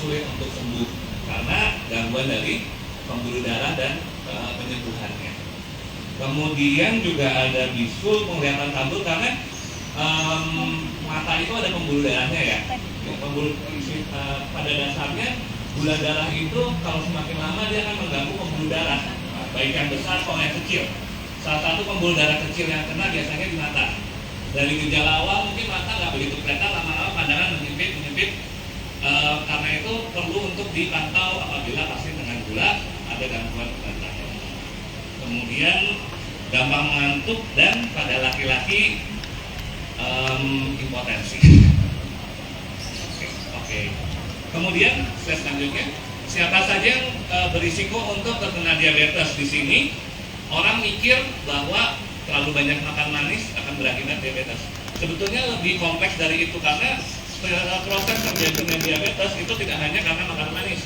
sulit untuk sembuh karena gangguan dari pembuluh darah dan penyembuhannya. Kemudian juga ada bisul, penglihatan kabur karena mata itu ada pembuluh darahnya ya. Pada dasarnya gula darah itu kalau semakin lama dia akan mengganggu pembuluh darah, baik yang besar atau yang kecil. Salah satu pembuluh darah kecil yang kena biasanya di mata. Dari gejala awal mungkin mata nggak begitu kelihatan, lama-lama pandangan menyempit. Karena itu perlu untuk dipantau apabila pasien dengan gula ada gangguan penglihatan. Kemudian gampang ngantuk dan pada laki-laki impotensi. Oke. Kemudian slide selanjutnya, siapa saja yang berisiko untuk terkena diabetes? Di sini orang mikir bahwa terlalu banyak makan manis akan berakibat diabetes. Sebetulnya lebih kompleks dari itu karena proses terjadinya diabetes itu tidak hanya karena makan manis.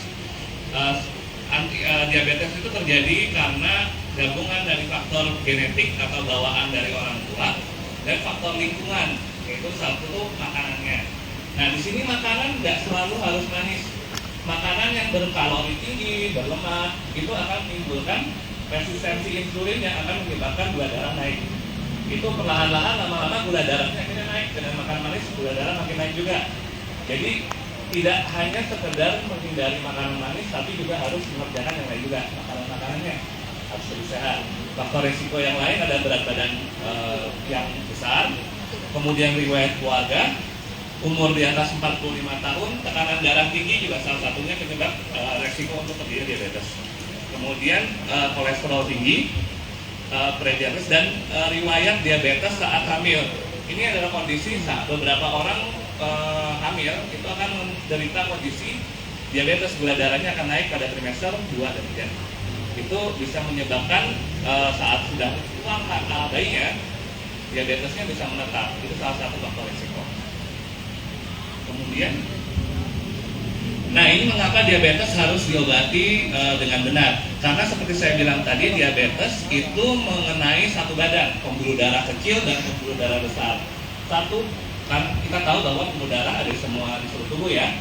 Diabetes itu terjadi karena gabungan dari faktor genetik atau bawaan dari orang tua dan faktor lingkungan, yaitu satu makanannya. Nah, di sini makanan nggak selalu harus manis. Makanan yang berkalori tinggi, berlemak, itu akan menimbulkan resistensi insulin yang akan menyebabkan gula darah naik. Itu perlahan-lahan lama-lama gula darahnya akhirnya naik. Dengan makan manis gula darah makin naik juga. Jadi tidak hanya sekedar menghindari makanan manis, tapi juga harus mengerjakan yang lain juga. Makanan-makanannya harus lebih sehat. Faktor risiko yang lain ada berat badan yang besar, kemudian riwayat keluarga, umur di atas 45 tahun, tekanan darah tinggi juga salah satunya penyebab resiko untuk terjadi diabetes. Kemudian kolesterol tinggi, prediabetes, dan riwayat diabetes saat hamil. Ini adalah kondisi saat beberapa orang hamil itu akan menderita kondisi diabetes, gula darahnya akan naik pada trimester 2 dan 3. Itu bisa menyebabkan saat sudah keluar bayinya, diabetesnya bisa menetap. Itu salah satu faktor risiko. Kemudian, nah ini mengapa diabetes harus diobati dengan benar? Karena seperti saya bilang tadi, diabetes itu mengenai satu badan, pembuluh darah kecil dan pembuluh darah besar. Satu, kan kita tahu bahwa pembuluh darah ada di seluruh tubuh ya.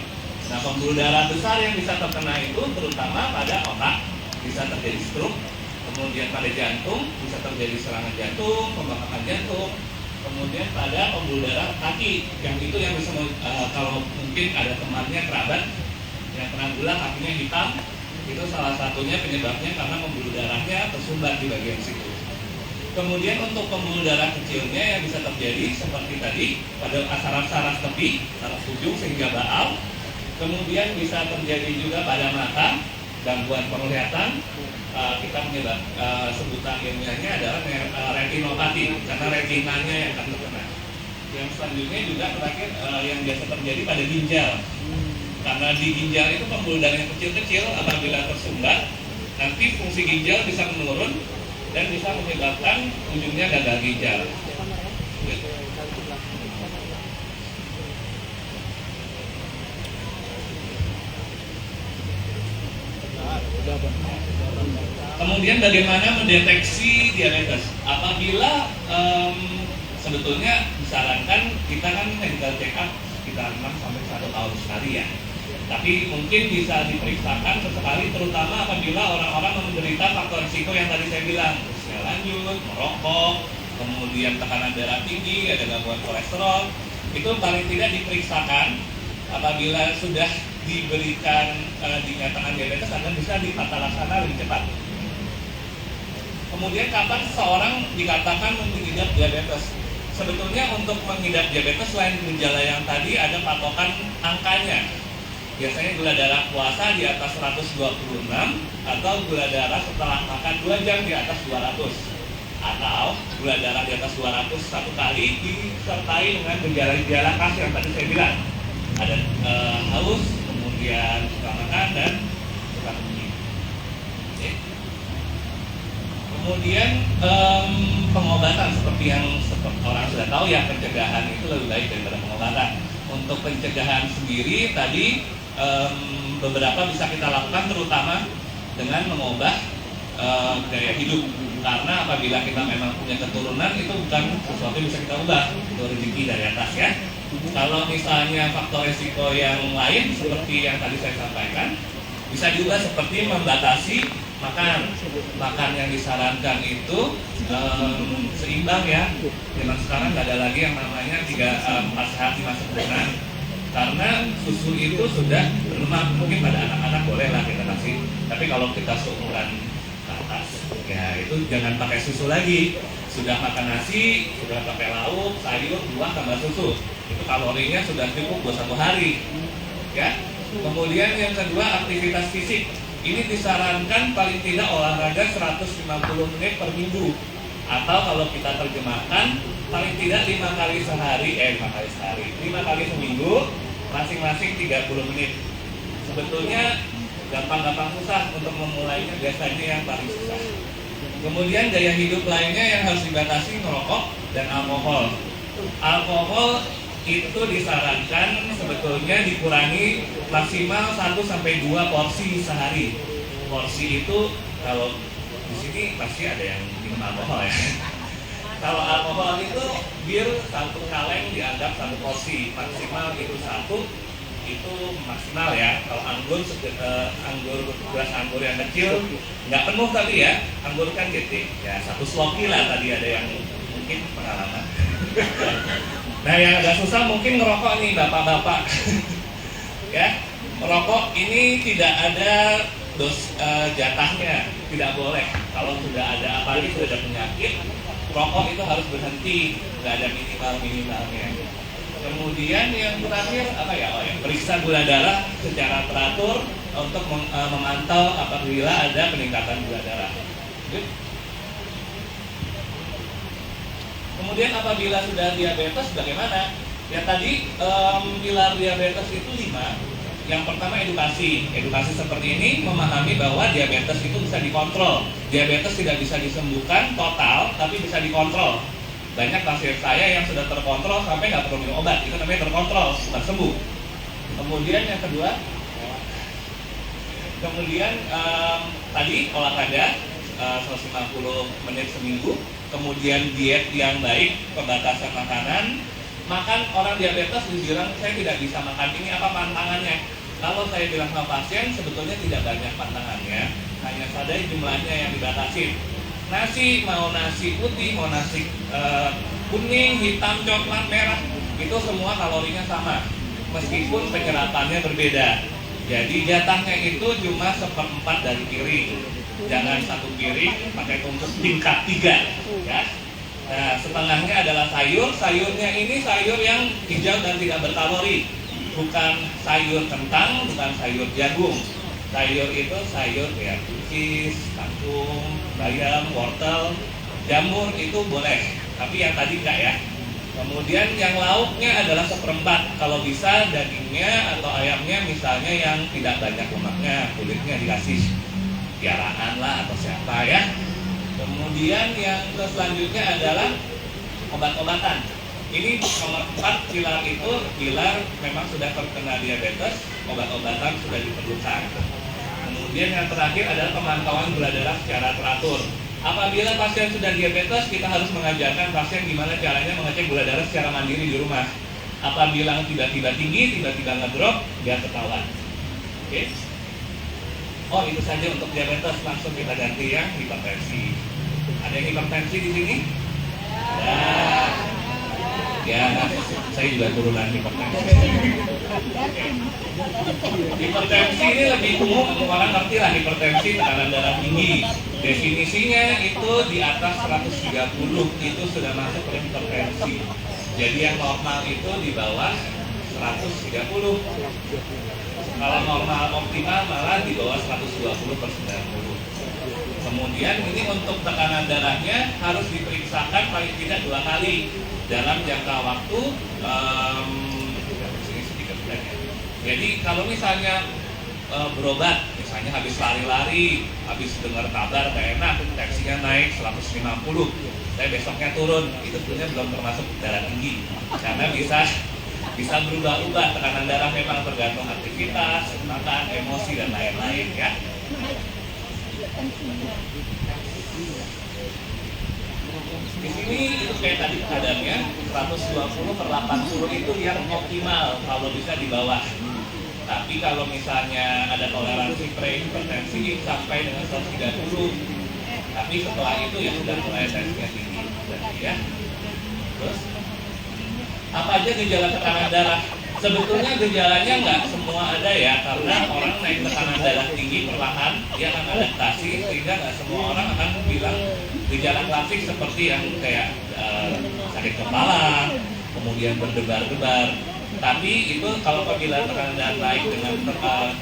Nah, pembuluh darah besar yang bisa terkena itu terutama pada otak, bisa terjadi stroke, kemudian pada jantung bisa terjadi serangan jantung, pembengkakan jantung. Kemudian pada pembuluh darah kaki, yang itu yang bisa kalau mungkin ada temannya kerabat yang kena gula kakinya hitam, itu salah satunya penyebabnya karena pembuluh darahnya tersumbat di bagian situ. Kemudian untuk pembuluh darah kecilnya yang bisa terjadi seperti tadi pada saraf-saraf tepi, saraf ujung sehingga baal. Kemudian bisa terjadi juga pada mata, gangguan penglihatan. Kita menyebut sebutan ilmiahnya adalah retinopati karena retinanya yang akan terkena. Yang selanjutnya juga terakhir yang biasa terjadi pada ginjal. Karena di ginjal itu pembuluh darah yang kecil-kecil apabila tersumbat, nanti fungsi ginjal bisa menurun dan bisa menyebabkan ujungnya gagal ginjal. Kemudian bagaimana mendeteksi diabetes? Apabila sebetulnya disarankan kita kan medical check up sekitar 6 sampai 1 tahun sekali ya. Tapi mungkin bisa diperiksakan sesekali, terutama apabila orang-orang menderita faktor risiko yang tadi saya bilang, usia lanjut, merokok, kemudian tekanan darah tinggi, ada gangguan kolesterol. Itu paling tidak diperiksakan. Apabila sudah diberikan dinyatakan diabetes, akan bisa ditata laksana lebih cepat. Kemudian kapan seseorang dikatakan mengidap diabetes? Sebetulnya untuk mengidap diabetes selain gejala yang tadi ada patokan angkanya. Biasanya gula darah puasa di atas 126 atau gula darah setelah makan 2 jam di atas 200, atau gula darah di atas 200 satu kali disertai dengan gejala-gejala khas yang tadi saya bilang. Ada haus, kemudian suka makan dan suka bunyi. Kemudian pengobatan seperti yang orang sudah tahu ya, pencegahan itu lebih baik daripada pengobatan. Untuk pencegahan sendiri tadi beberapa bisa kita lakukan, terutama dengan mengubah gaya hidup. Karena apabila kita memang punya keturunan, itu bukan sesuatu yang bisa kita ubah, itu rezeki dari atas ya. Kalau misalnya faktor resiko yang lain seperti yang tadi saya sampaikan, bisa juga seperti membatasi makan. Makan yang disarankan itu seimbang ya. Zaman sekarang nggak ada lagi yang namanya 4 sehat 5 sempurna. Karena susu itu sudah berlemak, mungkin pada anak-anak boleh lah kita kasih. Tapi kalau kita seumuran ke atas, ya itu jangan pakai susu lagi. Sudah makan nasi, sudah pakai lauk, sayur, buah tambah susu. Itu kalorinya sudah cukup buat 1 hari. Ya. Kemudian yang kedua, aktivitas fisik. Ini disarankan paling tidak olahraga 150 menit per minggu. Atau kalau kita terjemahkan, paling tidak 5 kali sehari, 5 kali seminggu, masing-masing 30 menit. Sebetulnya gampang-gampang susah untuk memulainya, biasanya yang paling susah. Kemudian gaya hidup lainnya yang harus dibatasi, merokok dan alkohol. Alkohol itu disarankan sebetulnya dikurangi maksimal 1-2 porsi sehari. Porsi itu kalau di sini pasti ada yang minum alkohol ya. Kalau alkohol itu bir 1 kaleng dianggap 1 porsi, maksimal itu 1, itu maksimal ya. Kalau gelas anggur yang kecil nggak penuh tadi ya, anggur kan gede ya, 1 sloki lah tadi ada yang mungkin pengalaman. Nah yang agak susah mungkin ngerokok nih bapak-bapak. Ya, merokok ini tidak ada jatahnya, tidak boleh. Kalau sudah ada apalagi sudah ada penyakit, rokok itu harus berhenti, nggak ada minimalnya. Kemudian yang terakhir apa ya? Periksa gula darah secara teratur untuk memantau apabila ada peningkatan gula darah. Kemudian apabila sudah diabetes bagaimana? Ya tadi pilar diabetes itu 5. Yang pertama edukasi. Edukasi seperti ini memahami bahwa diabetes itu bisa dikontrol. Diabetes tidak bisa disembuhkan total, tapi bisa dikontrol. Banyak pasien saya yang sudah terkontrol sampai nggak perlu minum obat. Itu namanya terkontrol, bukan sembuh. Kemudian yang kedua, tadi olahraga 150 menit seminggu. Kemudian diet yang baik, pembatasan makanan. Makan orang diabetes dibilang saya tidak bisa makan ini, apa pantangannya? Kalau saya bilang sama pasien sebetulnya tidak banyak pantangannya, hanya saja jumlahnya yang dibatasi. Nasi, mau nasi putih, mau nasi kuning, hitam, coklat, merah, itu semua kalorinya sama, meskipun penyerapannya berbeda. Jadi jatahnya itu cuma 1/4 dari piring. Jangan 1 piring pakai tumpuk tingkat 3 ya. Nah, setengahnya adalah sayur. Sayurnya ini sayur yang hijau dan tidak berkalori. Bukan sayur kentang, bukan sayur jagung. Sayur itu sayur ya, buncis, kangkung, bayam, wortel, jamur itu boleh. Tapi yang tadi enggak ya. Kemudian yang lauknya adalah 1/4. Kalau bisa dagingnya atau ayamnya misalnya yang tidak banyak lemaknya, kulitnya dikasih piaraan lah atau siapa ya. Kemudian yang selanjutnya adalah obat-obatan. Ini nomor 4 pilar itu pilar memang sudah terkena diabetes, obat-obatan sudah diperlukan. Kemudian yang terakhir adalah pemantauan gula darah secara teratur. Apabila pasien sudah diabetes, kita harus mengajarkan pasien gimana caranya mengecek gula darah secara mandiri di rumah. Apabila tiba-tiba tinggi, tiba-tiba ngedrop, biar ketahuan. Oke? Oh itu saja untuk diabetes, langsung kita ganti yang hipertensi. Ada yang hipertensi di sini? Ya, saya juga turunan hipertensi. Hipertensi ini lebih umum, orang ngerti lah hipertensi, tekanan darah tinggi. Definisinya itu di atas 130 itu sudah masuk ke hipertensi. Jadi yang normal itu di bawah 130. Kalau normal optimal malah di bawah 120/90. Kemudian ini untuk tekanan darahnya harus diperiksakan paling tidak 2 kali dalam jangka waktu Jadi kalau misalnya berobat, misalnya habis lari-lari, habis dengar kabar gak enak, tensinya naik 150, saya besoknya turun, itu sebenarnya belum termasuk darah tinggi, karena bisa berubah-ubah. Tekanan darah memang tergantung aktivitas, makan, emosi dan lain-lain ya. Di sini itu kayak tadi kadarnya 120/80 itu yang optimal kalau bisa di bawah. Tapi kalau misalnya ada toleransi prehipertensi sampai dengan 130, tapi setelah itu ya sudah mulai tensinya tinggi berarti ya. Terus apa aja gejala tekanan darah? Sebetulnya gejalanya nggak semua ada ya, karena orang naik tekanan darah tinggi perlahan dia akan adaptasi, sehingga nggak semua orang akan bilang gejala klasik seperti yang kayak sakit kepala, kemudian berdebar-debar. Tapi itu kalau apabila tekanan darah naik dengan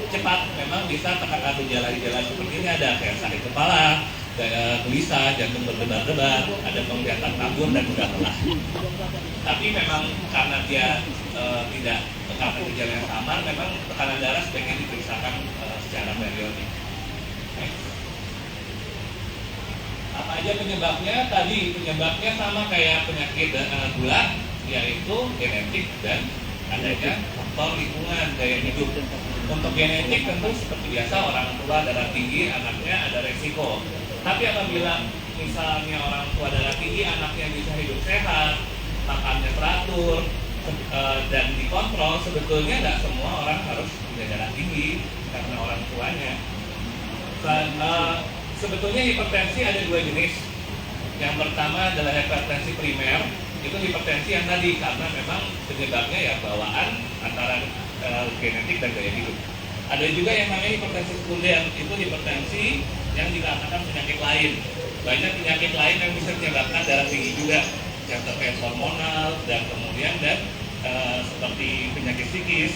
cepat, memang bisa tekanan gejala-gejala seperti ini ada, kayak sakit kepala, gelisah, jantung berdebar-debar, ada penglihatan kabur dan mudah lelah. Tapi memang karena dia tidak karena gejala yang samar, memang tekanan darah sebaiknya diperiksakan secara periodik. Apa aja penyebabnya? Tadi penyebabnya sama kayak penyakit gula, yaitu genetik dan adanya faktor lingkungan gaya hidup. Untuk genetik tentu seperti biasa, orang tua darah tinggi, anaknya ada resiko. Tapi apabila misalnya orang tua darah tinggi, anaknya bisa hidup sehat, makannya teratur, dan dikontrol, sebetulnya nggak semua orang harus punya darah tinggi karena orang tuanya. Sebetulnya hipertensi ada dua jenis. Yang pertama adalah hipertensi primer, itu hipertensi yang tadi karena memang penyebabnya ya bawaan antara genetik dan gaya hidup. Ada juga yang namanya hipertensi sekunder, itu hipertensi yang dikarenakan penyakit lain. Banyak penyakit lain yang bisa menyebabkan darah tinggi juga, yang terkait hormonal dan kemudian seperti penyakit psikis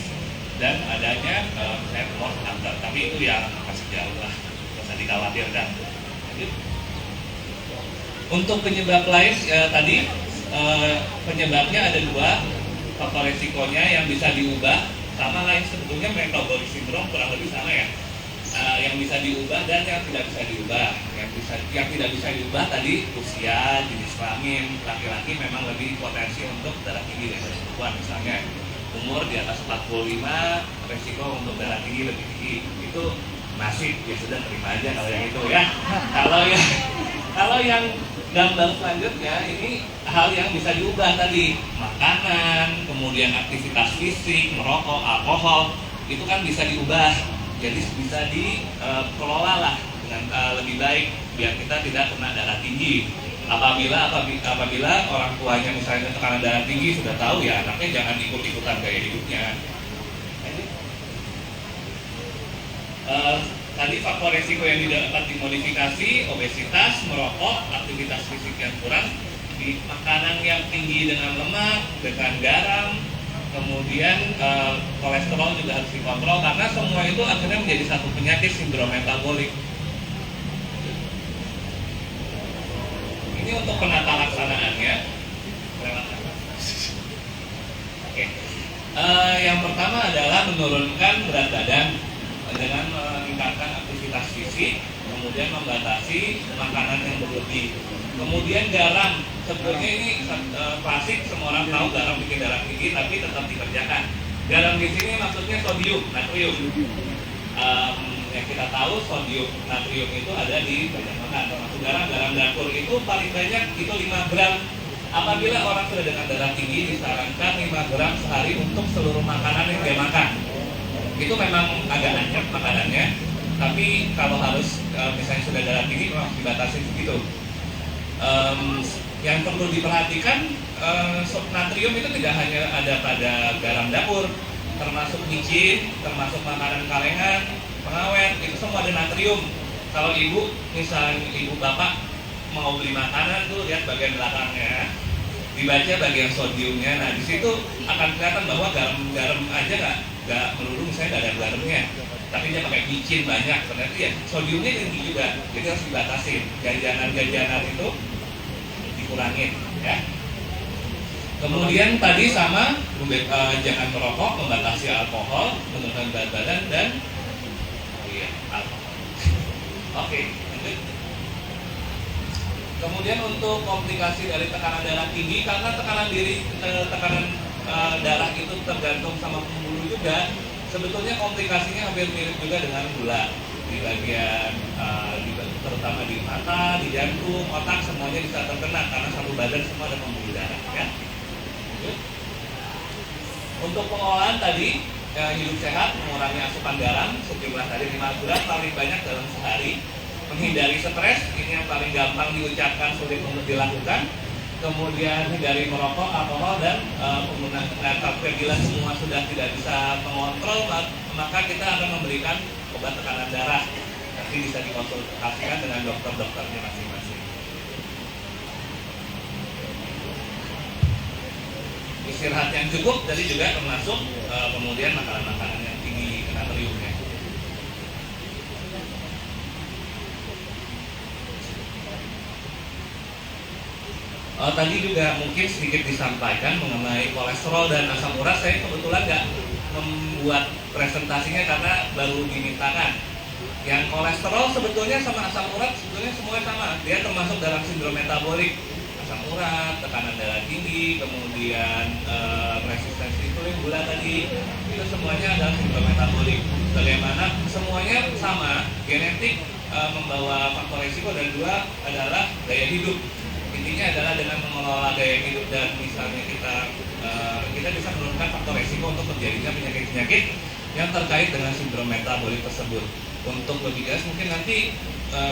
dan adanya tumor kanker. Tapi itu yang masih jauh lah, nggak usah dikhawatirkan. Untuk penyebab lain tadi penyebabnya ada dua, faktor resikonya yang bisa diubah, sama lain sebetulnya metabolic syndrome kurang lebih sama ya. Yang bisa diubah dan yang tidak bisa diubah. Yang tidak bisa diubah tadi usia, jenis kelamin, laki-laki memang lebih potensi untuk darah tinggi daripada perempuan. Misalnya umur di atas 45, resiko untuk darah tinggi lebih tinggi. Itu nasib, ya sudah terima aja kalau yang itu ya. Kalau yang gambar selanjutnya ini hal yang bisa diubah tadi, makanan, kemudian aktivitas fisik, merokok, alkohol, itu kan bisa diubah. Jadi bisa dikelola lah dengan lebih baik biar kita tidak kena darah tinggi. Apabila orang tuanya misalnya tekanan darah tinggi, sudah tahu ya anaknya jangan ikut-ikutan gaya hidupnya. Tadi faktor resiko yang dapat dimodifikasi, obesitas, merokok, aktivitas fisik yang kurang, di makanan yang tinggi dengan lemak, dengan garam, kemudian kolesterol juga harus dikontrol, karena semua itu akhirnya menjadi satu penyakit sindrom metabolik. Ini untuk penata laksanaannya. Oke. Yang pertama adalah menurunkan berat badan dengan meningkatkan aktivitas fisik, kemudian membatasi makanan yang berlebih. Kemudian garam, sebetulnya ini klasik, semua orang tahu garam bikin darah tinggi, tapi tetap dikerjakan. Garam di sini maksudnya sodium, natrium. Yang kita tahu sodium, natrium itu ada di banyak makan, termasuk garam dapur itu paling banyak itu 5 gram. Apabila orang sudah dengan darah tinggi, disarankan 5 gram sehari untuk seluruh makanan yang dia makan. Itu memang agak anyep makanannya, tapi kalau harus misalnya sudah darah tinggi memang dibatasi begitu. Yang perlu diperhatikan, natrium itu tidak hanya ada pada garam dapur, termasuk micin, termasuk makanan kalengan, pengawet, itu semua ada natrium. Kalau misalnya ibu bapak mau beli makanan tuh, lihat bagian belakangnya, dibaca bagian sodiumnya. Nah di situ akan kelihatan bahwa garam aja nggak melulu misalnya nggak ada garamnya, tapi dia pakai micin banyak, berarti ya sodiumnya tinggi juga, jadi harus dibatasi. Jajanan itu dikurangin ya. Kemudian tadi sama jangan merokok, membatasi alkohol, menurunkan berat badan dan alkohol. Oke, lanjut. Kemudian untuk komplikasi dari tekanan darah tinggi, karena tekanan darah itu tergantung sama pembuluh juga, sebetulnya komplikasinya hampir mirip juga dengan gula. di bagian terutama di mata, di jantung, otak, semuanya bisa terkena karena satu badan semua ada pembuluh darah ya. Untuk pengolahan tadi hidup sehat, mengurangi asupan garam sejumlah dari 5 gram paling banyak dalam sehari, menghindari stres, ini yang paling gampang diucapkan, sulit untuk dilakukan. Kemudian hindari merokok, alkohol, dan penggunaan apabila semua sudah tidak bisa mengontrol, maka kita akan memberikan obat tekanan darah. Nanti bisa dikonsultasikan dengan dokter-dokternya masing-masing. Istirahat yang cukup tadi juga termasuk kemudian makanan-makanan yang tinggi natriumnya. Tadi juga mungkin sedikit disampaikan mengenai kolesterol dan asam urat. Saya kebetulan nggak membuat presentasinya karena baru dimintakan. Yang kolesterol sebetulnya sama asam urat sebetulnya semuanya sama. Dia termasuk dalam sindrom metabolik. Asam urat, tekanan darah tinggi, kemudian resistensi insulin, gula tadi, itu semuanya adalah sindrom metabolik. Bagaimana semuanya sama, genetik membawa faktor risiko, dan dua adalah gaya hidup. Intinya adalah dengan mengelola gaya hidup dan misalnya kita bisa menurunkan faktor risiko untuk terjadinya penyakit-penyakit yang terkait dengan sindrom metabolik tersebut. Untuk lebih jelas mungkin nanti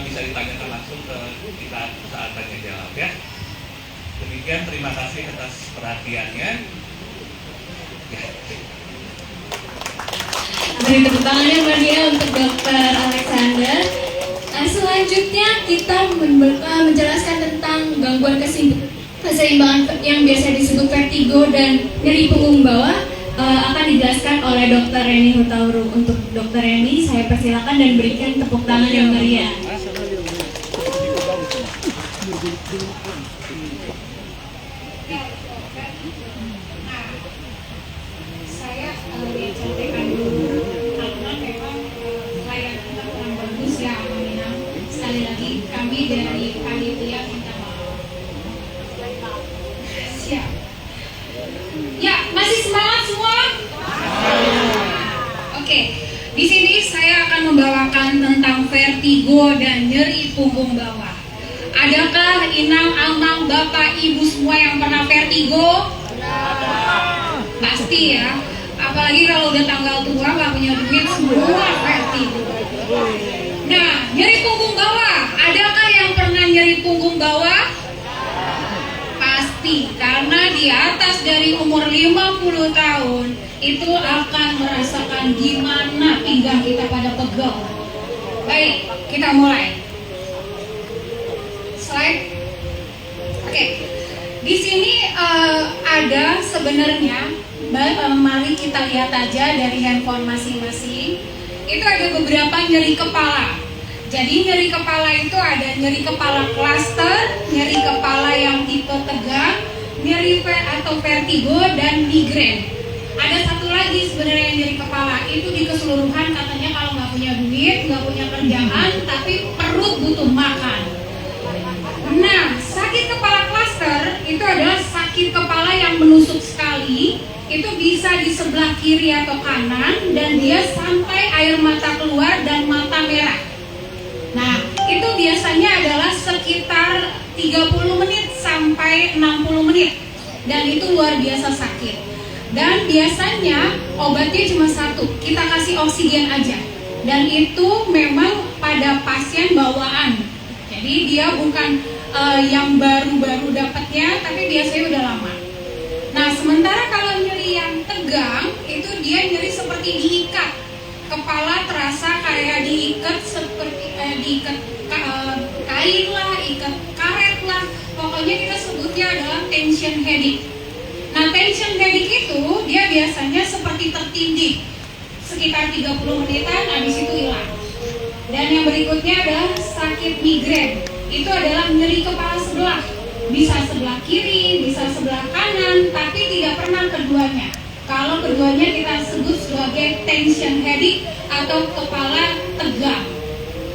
bisa ditanyakan langsung ke kita saat tanya jawab ya. Demikian, terima kasih atas perhatiannya. Beri tepuk tangan yang meriah untuk Dr. Alexander. Selanjutnya kita menjelaskan tentang gangguan keseimbangan yang biasa disebut vertigo dan nyeri punggung bawah, akan dijelaskan oleh Dr. Reni Hutauru. Untuk Dr. Reni, saya persilakan dan berikan tepuk tangan yang meriah. Saya cantikkan dulu karena memang layanannya kurang bagus ya, Aminah. Sekali lagi kami dari panitia minta maaf. Siap. Ya, masih semangat semua? Oke, di sini saya akan membawakan tentang vertigo dan nyeri punggung bawah. Adakah Inang, Amang, Bapak, Ibu semua yang pernah vertigo? Pasti ya. Apalagi kalau udah tanggal tua nggak punya duit, semua vertigo. Nah, nyeri punggung bawah. Adakah yang pernah nyeri punggung bawah? Pasti, karena di atas dari umur 50 tahun itu akan merasakan gimana pinggang kita pada pegel. Baik, kita mulai. Slide. Oke. Di sini ada sebenarnya, mari kita lihat aja dari handphone masing-masing. Itu ada beberapa nyeri kepala. Jadi nyeri kepala itu ada nyeri kepala cluster, nyeri kepala yang tipe tegang, nyeri atau vertigo, dan migrain. Ada satu lagi sebenarnya nyeri kepala, itu di keseluruhan katanya kalau nggak punya duit, nggak punya kerjaan, tapi perut butuh makan. Nah, sakit kepala cluster itu adalah sakit kepala yang menusuk sekali. Itu bisa di sebelah kiri atau kanan, dan dia sampai air mata keluar dan mata merah. Nah, itu biasanya adalah sekitar 30 menit sampai 60 menit. Dan itu luar biasa sakit. Dan biasanya obatnya cuma satu, kita kasih oksigen aja. Dan itu memang pada pasien bawaan. Jadi dia bukan yang baru-baru dapatnya, tapi biasanya udah lama. Nah, sementara kalau nyeri yang tegang, itu dia nyeri seperti diikat. Kepala terasa kayak diikat seperti diikat kain lah, ikat karet lah. Pokoknya kita sebutnya adalah tension headache. Nah, tension headache itu dia biasanya seperti tertindih sekitar 30 menitan, habis itu hilang. Dan yang berikutnya adalah sakit migrain. Itu adalah nyeri kepala sebelah. Bisa sebelah kiri, bisa sebelah kanan, tapi tidak pernah keduanya. Kalau keduanya kita sebut sebagai tension headache atau kepala tegang.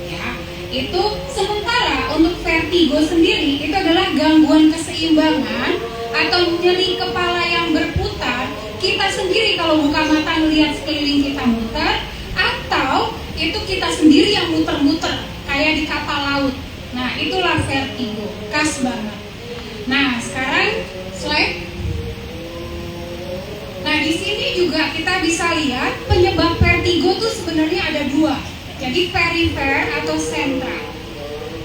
Ya, itu sementara untuk vertigo sendiri itu adalah gangguan keseimbangan atau nyeri kepala yang berputar. Kita sendiri kalau buka mata melihat sekeliling kita muter, atau itu kita sendiri sendiri yang muter-muter kayak di kapal laut. Nah, itulah vertigo, khas banget. Nah, sekarang slide. Nah, di sini juga kita bisa lihat penyebab vertigo tuh sebenarnya ada dua. Jadi perifer atau sentral.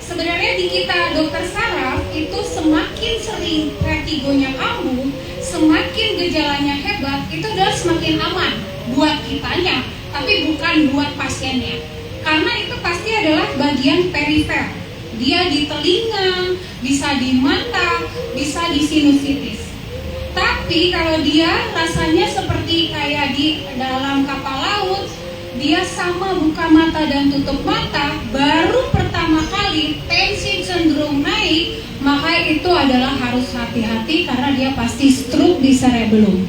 Sebenarnya di kita dokter saraf itu semakin sering vertigonya kambuh, semakin gejalanya hebat, itu adalah semakin aman buat kitanya, tapi bukan buat pasiennya. Karena itu pasti adalah bagian perifer. Dia di telinga, bisa di mata, bisa di sinusitis. Tapi kalau dia rasanya seperti kayak di dalam kapal laut, dia sama buka mata dan tutup mata, baru pertama kali tensi cenderung naik, maka itu adalah harus hati-hati karena dia pasti stroke di cerebellum.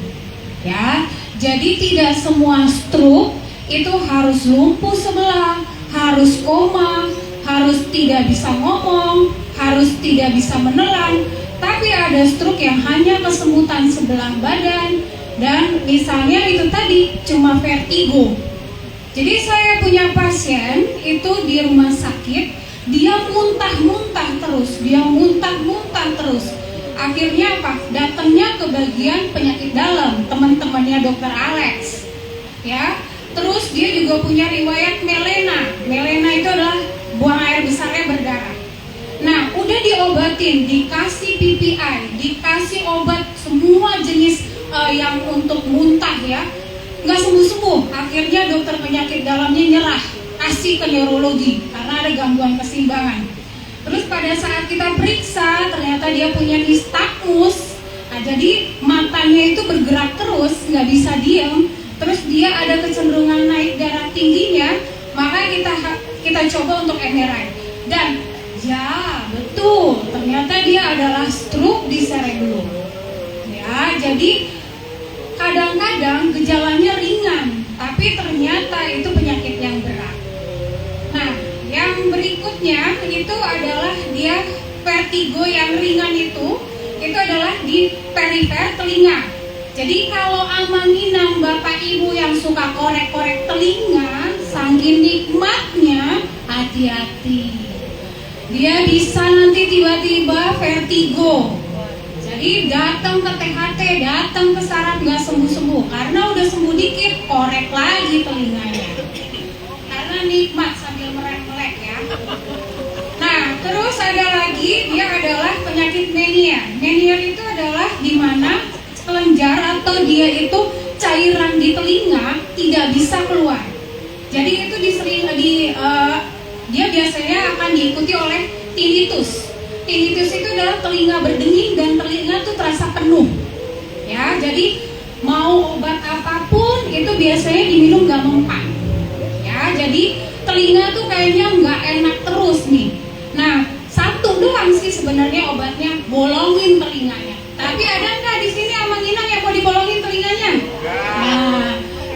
Ya, jadi tidak semua stroke itu harus lumpuh sebelah, harus koma, harus tidak bisa ngomong, harus tidak bisa menelan. Tapi ada stroke yang hanya kesemutan sebelah badan dan misalnya itu tadi cuma vertigo. Jadi saya punya pasien itu di rumah sakit, dia muntah-muntah terus, Akhirnya apa? Datangnya ke bagian penyakit dalam, teman-temannya dokter Alex. Ya, terus dia juga punya riwayat melena. Melena itu adalah buang air besarnya berdarah. Nah, udah diobatin, dikasih PPI, dikasih obat semua jenis yang untuk muntah ya. Nggak sembuh-sembuh, akhirnya dokter penyakit dalamnya nyerah, kasih ke neurologi karena ada gangguan keseimbangan. Terus pada saat kita periksa, ternyata dia punya nystagmus. Nah, jadi matanya itu bergerak terus, nggak bisa diam. Terus dia ada kecenderungan naik darah tingginya, maka kita coba untuk MRI. Dan ya betul, ternyata dia adalah stroke di cerebellum. Ya, jadi kadang-kadang gejalanya ringan, tapi ternyata itu penyakit yang berat. Nah, yang berikutnya itu adalah dia vertigo yang ringan itu adalah di perifer telinga. Jadi kalau amanginang Bapak Ibu yang suka korek-korek telinga, saking nikmatnya, hati-hati. Dia bisa nanti tiba-tiba vertigo. Jadi datang ke THT, datang ke saraf nggak sembuh-sembuh, karena udah sembuh dikit korek lagi telinganya. Karena nikmat sambil melek-melek ya. Nah, terus ada lagi dia adalah penyakit Meniere. Meniere itu adalah di mana kelenjar atau dia itu cairan di telinga tidak bisa keluar. Jadi itu dia biasanya akan diikuti oleh tinnitus. Tinnitus itu adalah telinga berdenging dan telinga tuh terasa penuh. Ya, jadi mau obat apapun itu biasanya diminum nggak mempan. Ya, jadi telinga tuh kayaknya nggak enak terus nih. Nah, satu doang sih sebenarnya obatnya, bolongin telinganya. Tapi ada nggak di sini amanginang yang mau dibolongin telinganya? Nah,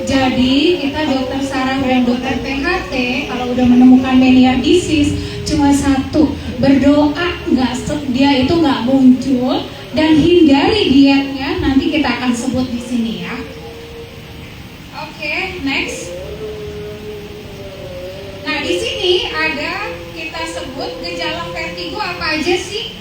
jadi kita dokter saraf dan dokter THT kalau udah menemukan Meniere disease cuma satu, berdoa dia itu nggak muncul dan hindari dietnya. Nanti kita akan sebut di sini ya. Oke, next. Nah, di sini ada kita sebut gejala vertigo apa aja sih?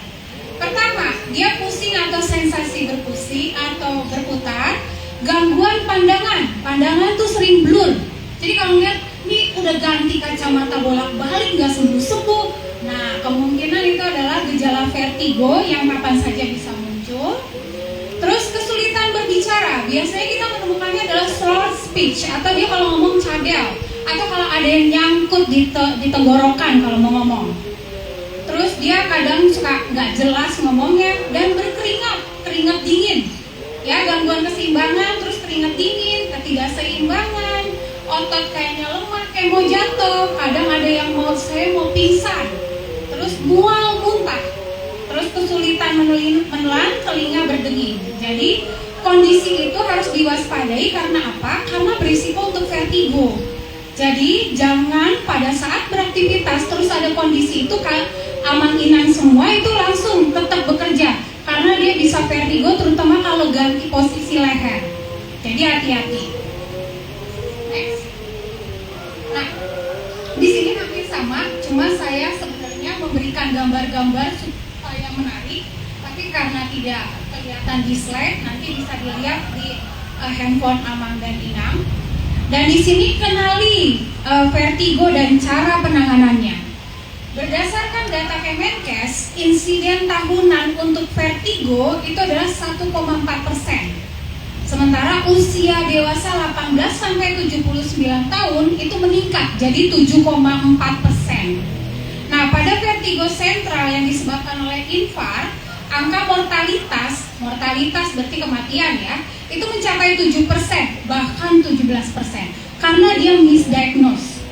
Pertama, dia pusing atau sensasi berpusing atau berputar, gangguan pandangan tuh sering blur. Jadi kalau ngeliat, nih udah ganti kacamata bolak-balik nggak sembuh-sembuh. Nah, kemungkinan itu adalah gejala vertigo yang kapan saja bisa muncul. Terus kesulitan berbicara, biasanya kita menemukannya adalah slur speech atau dia kalau ngomong cadel, atau kalau ada yang nyangkut di tenggorokan kalau mau ngomong. Terus dia kadang suka nggak jelas ngomongnya dan keringat dingin. Ya, gangguan keseimbangan, terus keringat dingin, ketidakseimbangan, otot kayaknya lemah, kayak mau jatuh. Kadang ada yang mau pingsan. Terus mual, muntah. Terus kesulitan menelan, telinga berdenging. Jadi kondisi itu harus diwaspadai karena apa? Karena berisiko untuk vertigo. Jadi jangan pada saat beraktivitas terus ada kondisi itu aman-inan semua itu langsung tetap bekerja, karena dia bisa vertigo terutama kalau ganti posisi leher. Jadi hati-hati. Next. Nah, Di sini hampir sama, cuma saya sebenarnya memberikan gambar-gambar supaya menarik, tapi karena tidak kelihatan di slide, nanti bisa dilihat di handphone Amang dan Inang. Dan di sini kenali vertigo dan cara penanganannya. Berdasarkan data Kemenkes, insiden tahunan untuk vertigo itu adalah 1,4%. Sementara usia dewasa 18 sampai 79 tahun itu meningkat jadi 7,4%. Nah, pada vertigo sentral yang disebabkan oleh infar, angka mortalitas berarti kematian ya, itu mencapai 7%, bahkan 17%, karena dia misdiagnose.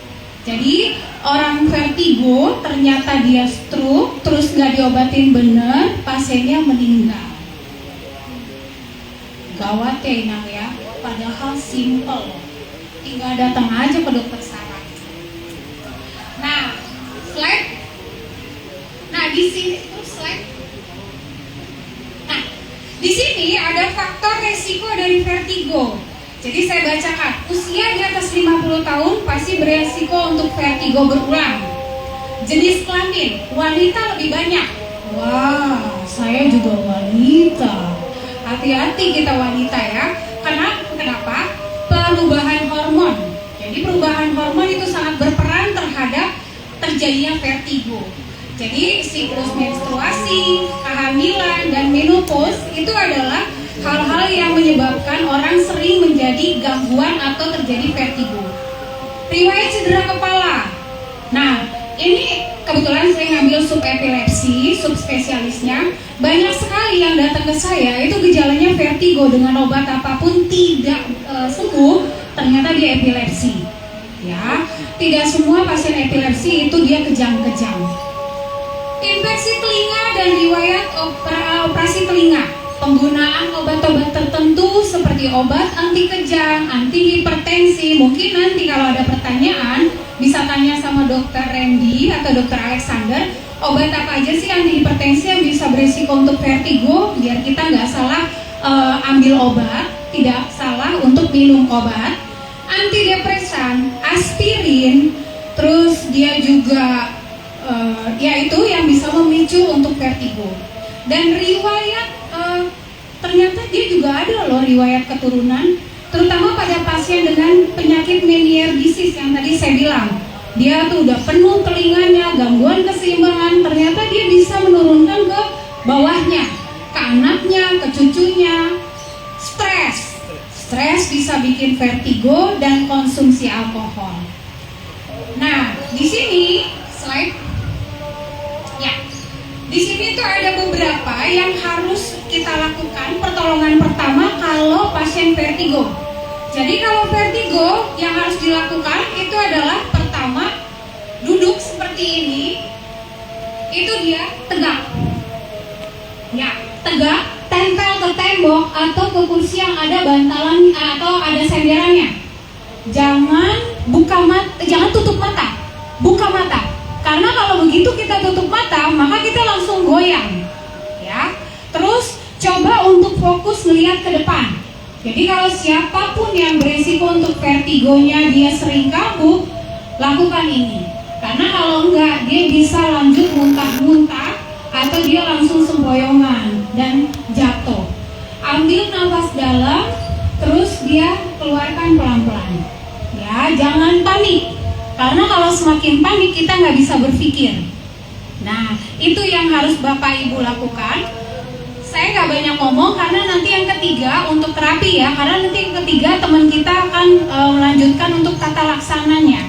Jadi orang vertigo ternyata dia stroke, terus nggak diobatin bener, pasiennya meninggal. Gawat ya Inang ya, padahal simple, tinggal datang aja ke dokter saraf. Nah, slide. Nah di sini terus slide. Nah di sini ada faktor resiko dari vertigo. Jadi saya bacakan, usia di atas 50 tahun pasti beresiko untuk vertigo berulang. Jenis kelamin, wanita lebih banyak. Wah, saya juga wanita. Hati-hati kita wanita ya. Kenapa? Perubahan hormon. Jadi perubahan hormon itu sangat berperan terhadap terjadinya vertigo. Jadi siklus menstruasi, kehamilan, dan menopause itu adalah hal-hal yang menyebabkan orang sering menjadi gangguan atau terjadi vertigo. Riwayat cedera kepala. Nah, ini kebetulan saya ngambil subepilepsi, subspesialisnya. Banyak sekali yang datang ke saya itu gejalanya vertigo dengan obat apapun tidak sembuh, ternyata dia epilepsi. Ya, tidak semua pasien epilepsi itu dia kejang-kejang. Infeksi telinga dan riwayat operasi telinga. Penggunaan obat-obat tertentu seperti obat anti kejang, anti hipertensi. Mungkin nanti kalau ada pertanyaan bisa tanya sama dokter Randy atau dokter Alexander, obat apa aja sih anti hipertensi yang bisa berisiko untuk vertigo, biar kita nggak salah ambil obat, tidak salah untuk minum obat. Antidepresan, aspirin, terus dia juga yaitu yang bisa memicu untuk vertigo. Dan riwayat ternyata dia juga ada loh riwayat keturunan, terutama pada pasien dengan penyakit Meniere disease yang tadi saya bilang. Dia tuh udah penuh telinganya, gangguan keseimbangan, ternyata dia bisa menurunkan ke bawahnya, ke anaknya, ke cucunya. Stres bisa bikin vertigo dan konsumsi alkohol. Nah, di sini slide. Ya. Di sini tuh ada beberapa yang harus kita lakukan pertolongan pertama kalau pasien vertigo. Jadi kalau vertigo yang harus dilakukan itu adalah pertama duduk seperti ini, itu dia tegak. Ya, tegak, tempel ke tembok atau ke kursi yang ada bantalan atau ada senderannya. Jangan jangan tutup mata, buka mata. Karena kalau begitu kita tutup mata, maka kita langsung goyang. Ya. Terus coba untuk fokus melihat ke depan. Jadi kalau siapapun yang berisiko untuk vertigonya dia sering kabur, lakukan ini. Karena kalau enggak, dia bisa lanjut muntah-muntah atau dia langsung sempoyongan dan jatuh. Ambil nafas dalam, terus dia keluarkan pelan-pelan. Ya, jangan panik. Karena kalau semakin panik kita nggak bisa berpikir. Nah, itu yang harus Bapak Ibu lakukan. Saya nggak banyak ngomong karena nanti yang ketiga untuk terapi ya. Karena nanti yang ketiga teman kita akan melanjutkan untuk tata laksananya.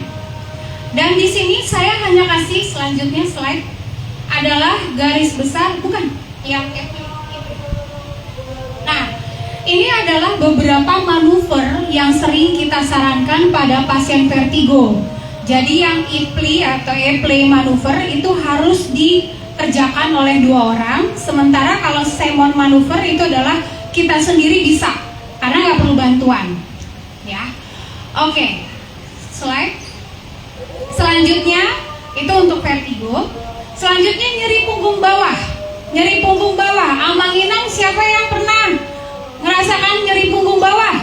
Dan di sini saya hanya kasih selanjutnya slide adalah garis besar, bukan yang Nah, ini adalah beberapa manuver yang sering kita sarankan pada pasien vertigo. Jadi yang IPLI atau E-play manuver itu harus dikerjakan oleh 2 orang. Sementara kalau Semon manuver itu adalah kita sendiri bisa, karena nggak perlu bantuan. Ya, oke. Slide. Selanjutnya itu untuk vertigo. Selanjutnya nyeri punggung bawah. Nyeri punggung bawah. Amang Inang siapa yang pernah ngerasakan nyeri punggung bawah?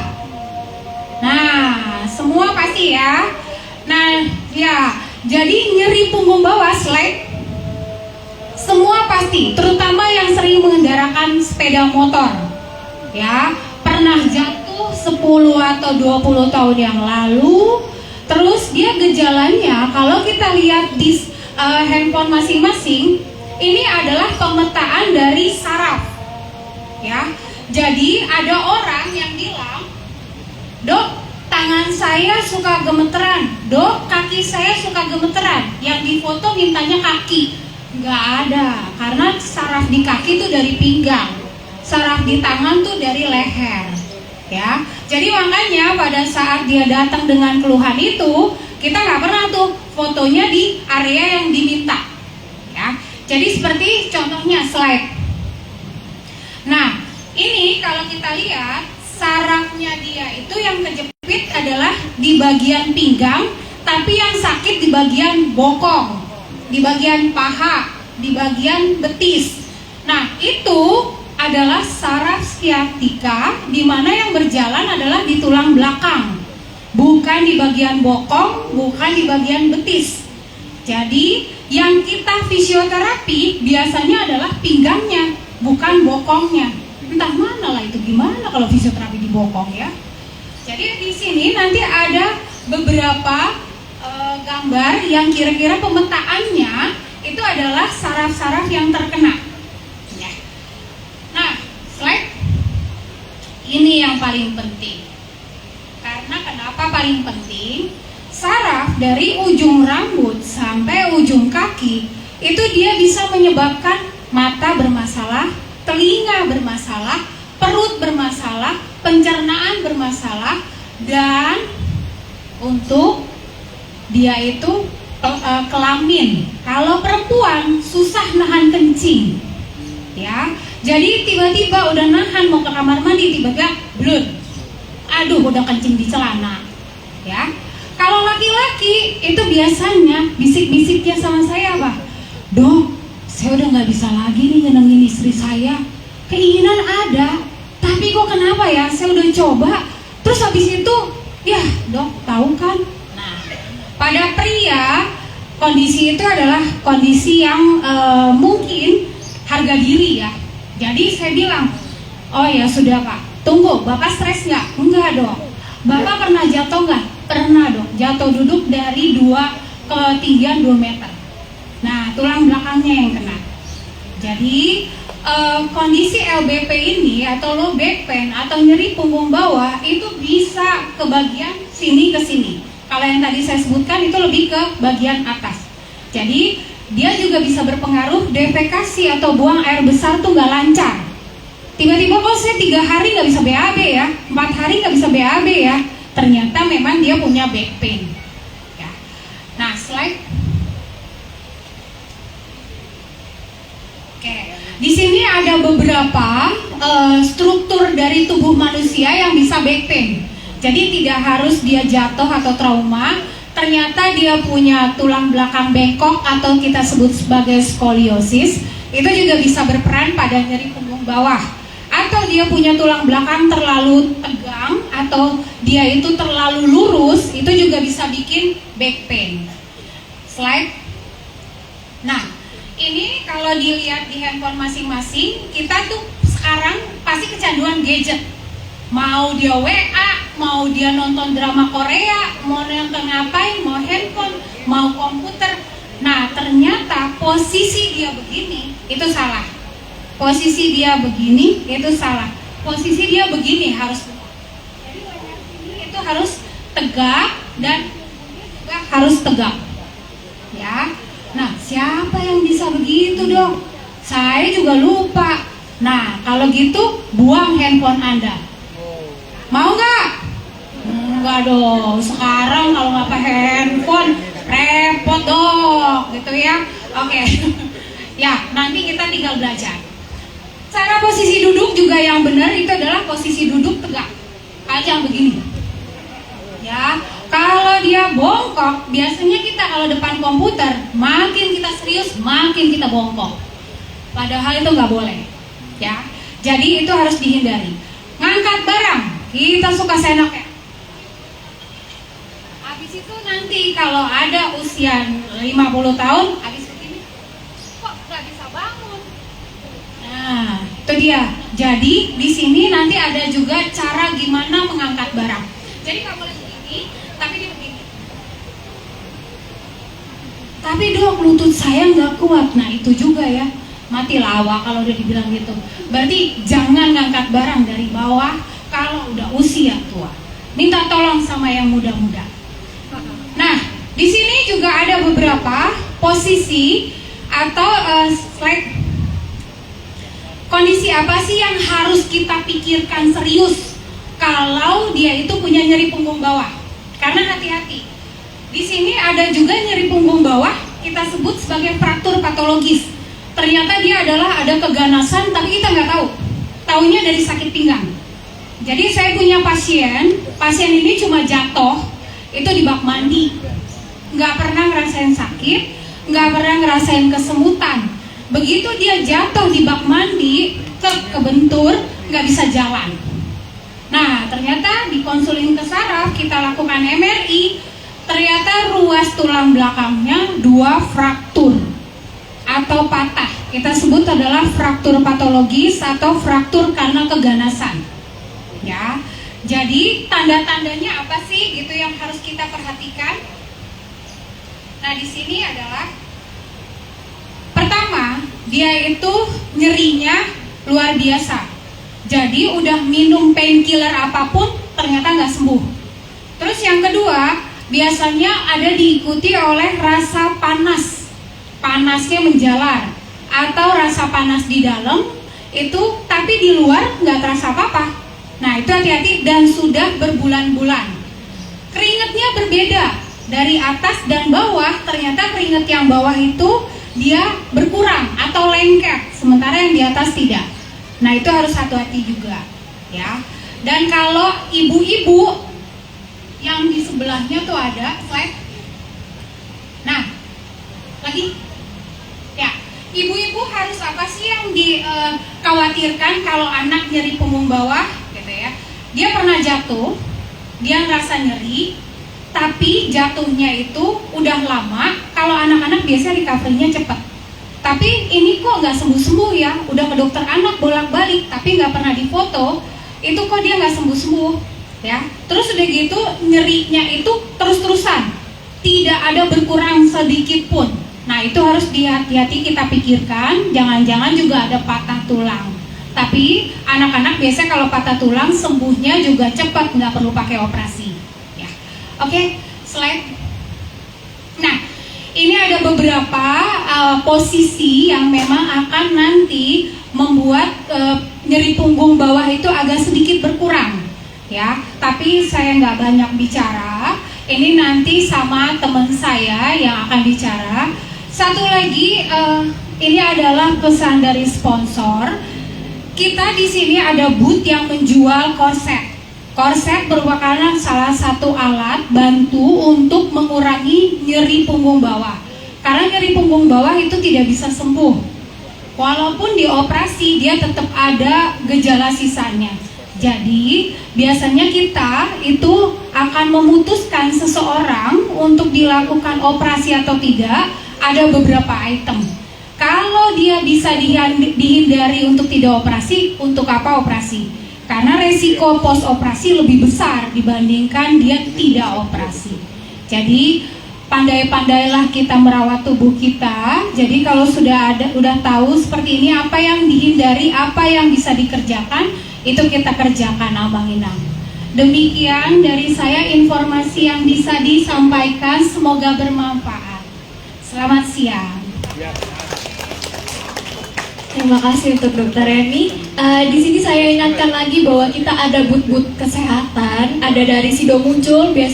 Nah, semua pasti ya. Nah, ya, Jadi nyeri punggung bawah, slack, semua pasti, terutama yang sering mengendarakan sepeda motor, ya, pernah jatuh 10 atau 20 tahun yang lalu. Terus dia gejalanya, kalau kita lihat di handphone masing-masing, ini adalah pemetaan dari saraf, ya. Jadi ada orang yang bilang, "Dok, tangan saya suka gemeteran, dok, kaki saya suka gemeteran." Yang difoto mintanya kaki. Nggak ada, karena saraf di kaki itu dari pinggang, saraf di tangan tuh dari leher, ya. Jadi makanya pada saat dia datang dengan keluhan itu, kita nggak pernah tuh fotonya di area yang diminta, ya. Jadi seperti contohnya slide. Nah, ini kalau kita lihat sarafnya dia itu yang kejepit adalah di bagian pinggang, tapi yang sakit di bagian bokong, di bagian paha, di bagian betis. Nah, itu adalah saraf sciatica, di mana yang berjalan adalah di tulang belakang, bukan di bagian bokong, bukan di bagian betis. Jadi yang kita fisioterapi biasanya adalah pinggangnya, bukan bokongnya. Entah mana lah itu, gimana kalau fisioterapi di bokong, ya. Jadi di sini nanti ada beberapa gambar yang kira-kira pemetaannya itu adalah saraf-saraf yang terkena, ya. Nah, slide ini yang paling penting. Karena kenapa paling penting? Saraf dari ujung rambut sampai ujung kaki itu dia bisa menyebabkan mata bermasalah, telinga bermasalah, perut bermasalah, pencernaan bermasalah, dan untuk dia itu kelamin. Kalau perempuan susah nahan kencing, ya. Jadi tiba-tiba udah nahan mau ke kamar mandi, tiba-tiba blud, aduh udah kencing di celana, ya. Kalau laki-laki itu biasanya bisik-bisiknya sama saya, Pak, "Dok, saya udah nggak bisa lagi nih nyenengin istri saya. Keinginan ada, tapi kok kenapa ya? Saya udah coba, terus habis itu, ya dok, tahu kan?" Nah, pada pria kondisi itu adalah kondisi yang mungkin harga diri, ya. Jadi saya bilang, "Oh ya sudah Pak, tunggu, Bapak stres nggak?" "Enggak dok." "Bapak pernah jatuh nggak?" "Pernah dok, jatuh duduk dari ketinggian 2 meter. Nah, tulang belakangnya yang kena." Jadi kondisi LBP ini atau low back pain atau nyeri punggung bawah itu bisa ke bagian sini ke sini. Kalau yang tadi saya sebutkan itu lebih ke bagian atas. Jadi dia juga bisa berpengaruh defekasi atau buang air besar tuh nggak lancar. Tiba-tiba kok saya 3 hari nggak bisa BAB ya, 4 hari nggak bisa BAB ya. Ternyata memang dia punya back pain, ya. Nah, slide. Oke, di sini ada beberapa struktur dari tubuh manusia yang bisa back pain. Jadi tidak harus dia jatuh atau trauma. Ternyata dia punya tulang belakang bengkok atau kita sebut sebagai skoliosis. Itu juga bisa berperan pada nyeri punggung bawah. Atau dia punya tulang belakang terlalu tegang atau dia itu terlalu lurus, itu juga bisa bikin back pain. Slide. Nah, ini kalau dilihat di handphone masing-masing, kita tuh sekarang pasti kecanduan gadget. Mau dia WA, mau dia nonton drama Korea, mau nonton ngapain, mau handphone, mau komputer. Nah, ternyata posisi dia begini itu salah. Posisi dia begini itu salah. Posisi dia begini harus benar. Jadi leher sini itu harus tegak dan juga harus tegak, ya. Nah, siapa yang bisa begitu dong? Saya juga lupa. Nah, kalau gitu buang handphone Anda. Mau nggak? Enggak dong. Sekarang kalau nggak pakai handphone repot dong, gitu ya. Oke. Ya, nanti kita tinggal belajar. Cara posisi duduk juga yang benar itu adalah posisi duduk tegak, yang begini. Ya, kalau dia bongkok, biasanya kita kalau depan komputer, makin kita serius, makin kita bongkok. Padahal itu nggak boleh, ya. Jadi itu harus dihindari. Ngangkat barang, kita suka senoknya. Habis situ nanti kalau ada usia 50 tahun, habis begini, kok nggak bisa bangun? Nah, itu dia. Jadi di sini nanti ada juga cara gimana mengangkat barang. Jadi nggak boleh begini, tapi dia begini. Tapi dok, lutut saya nggak kuat. Nah itu juga ya, mati lawa kalau udah dibilang gitu. Berarti jangan ngangkat barang dari bawah kalau udah usia tua. Minta tolong sama yang muda-muda. Nah, di sini juga ada beberapa posisi atau slide. Kondisi apa sih yang harus kita pikirkan serius kalau dia itu punya nyeri punggung bawah? Karena hati-hati. Di sini ada juga nyeri punggung bawah, kita sebut sebagai fraktur patologis. Ternyata dia adalah ada keganasan, tapi kita nggak tahu. Taunya dari sakit pinggang. Jadi saya punya pasien ini cuma jatuh, itu di bak mandi. Nggak pernah ngerasain sakit, nggak pernah ngerasain kesemutan. Begitu dia jatuh di bak mandi, kebentur, nggak bisa jalan. Nah, ternyata di konseling ke saraf, kita lakukan MRI, ternyata ruas tulang belakangnya 2 fraktur atau patah. Kita sebut adalah fraktur patologis atau fraktur karena keganasan. Ya, jadi tanda-tandanya apa sih gitu yang harus kita perhatikan? Nah, di sini adalah pertama, dia itu nyerinya luar biasa. Jadi udah minum painkiller apapun ternyata nggak sembuh. Terus yang kedua, biasanya ada diikuti oleh rasa panas, panasnya menjalar, atau rasa panas di dalam itu tapi di luar nggak terasa apa-apa. Nah itu hati-hati dan sudah berbulan-bulan. Keringatnya berbeda dari atas dan bawah. Ternyata keringat yang bawah itu dia berkurang atau lengket, sementara yang di atas tidak. Nah itu harus hati-hati juga ya. Dan kalau ibu-ibu yang di sebelahnya tuh ada slide. Nah lagi ya, ibu-ibu harus apa sih yang dikhawatirkan kalau anak nyeri punggung bawah gitu ya. Dia pernah jatuh, dia ngerasa nyeri, tapi jatuhnya itu udah lama. Kalau anak-anak biasanya recovery-nya cepat. Tapi ini kok nggak sembuh-sembuh ya, udah ke dokter anak bolak-balik, tapi nggak pernah difoto, itu kok dia nggak sembuh-sembuh ya. Terus udah gitu nyerinya itu terus-terusan, tidak ada berkurang sedikit pun. Nah itu harus hati-hati kita pikirkan, jangan-jangan juga ada patah tulang. Tapi anak-anak biasanya kalau patah tulang sembuhnya juga cepat, nggak perlu pakai operasi ya. Oke, slide. Nah ini ada beberapa posisi yang memang akan nanti membuat nyeri punggung bawah itu agak sedikit berkurang ya. Tapi saya nggak banyak bicara, ini nanti sama teman saya yang akan bicara. Satu lagi, ini adalah pesan dari sponsor. Kita di sini ada booth yang menjual korset. Korset merupakan salah satu alat bantu untuk mengurangi nyeri punggung bawah. Karena nyeri punggung bawah itu tidak bisa sembuh. Walaupun dioperasi, dia tetap ada gejala sisanya. Jadi, biasanya kita itu akan memutuskan seseorang untuk dilakukan operasi atau tidak. Ada beberapa item. Kalau dia bisa dihindari untuk tidak operasi, untuk apa operasi? Karena resiko post operasi lebih besar dibandingkan dia tidak operasi. Jadi pandai-pandailah kita merawat tubuh kita. Jadi kalau sudah tahu seperti ini, apa yang dihindari, apa yang bisa dikerjakan, itu kita kerjakan Abang Inang. Demikian dari saya informasi yang bisa disampaikan, semoga bermanfaat. Selamat siang. Terima kasih untuk Dokter Reni. Di sini saya ingatkan lagi bahwa kita ada booth-booth kesehatan. Ada dari Sido Muncul, dia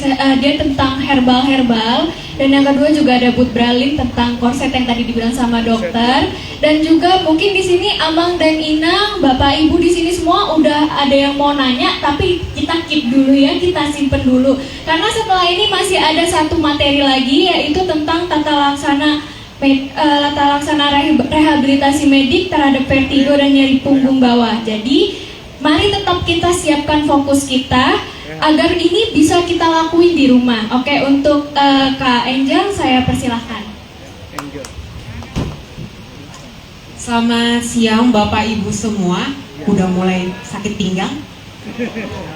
tentang herbal, dan yang kedua juga ada booth Bralin tentang korset yang tadi dibilang sama dokter. Dan juga mungkin di sini Amang dan Inang, Bapak Ibu di sini semua udah ada yang mau nanya, tapi kita keep dulu ya, kita simpen dulu. Karena setelah ini masih ada satu materi lagi, yaitu tentang tata laksana rehabilitasi medik terhadap vertigo dan nyeri punggung bawah. Jadi mari tetap kita siapkan fokus kita agar ini bisa kita lakuin di rumah. Oke, untuk Kak Angel saya persilahkan. Selamat siang Bapak Ibu semua. Udah mulai sakit pinggang?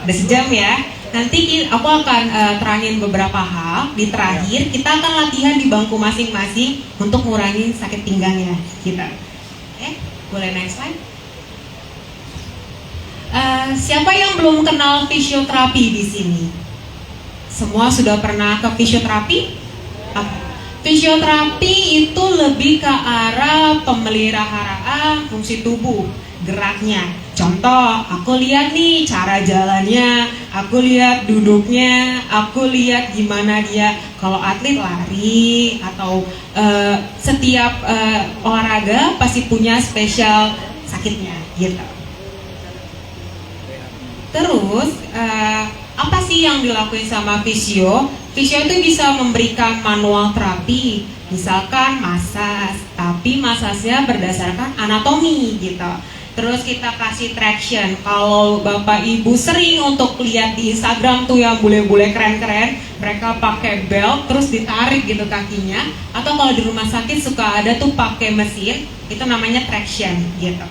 Udah sejam ya. Nanti aku akan terangin beberapa hal. Di terakhir kita akan latihan di bangku masing-masing untuk ngurangin sakit pinggangnya kita. Oke, boleh next slide. Siapa yang belum kenal fisioterapi di sini? Semua sudah pernah ke fisioterapi? Fisioterapi itu lebih ke arah pemeliharaan fungsi tubuh, geraknya. Contoh, aku lihat nih cara jalannya, aku lihat duduknya, aku lihat gimana dia kalau atlet lari atau setiap olahraga pasti punya spesial sakitnya gitu. Terus apa sih yang dilakuin sama fisio? Fisio itu bisa memberikan manual terapi, misalkan masas, tapi masasnya berdasarkan anatomi gitu. Terus kita kasih traction. Kalau Bapak Ibu sering untuk lihat di Instagram tuh yang bule-bule keren-keren, mereka pakai belt terus ditarik gitu kakinya. Atau kalau di rumah sakit suka ada tuh pakai mesin, itu namanya traction gitu.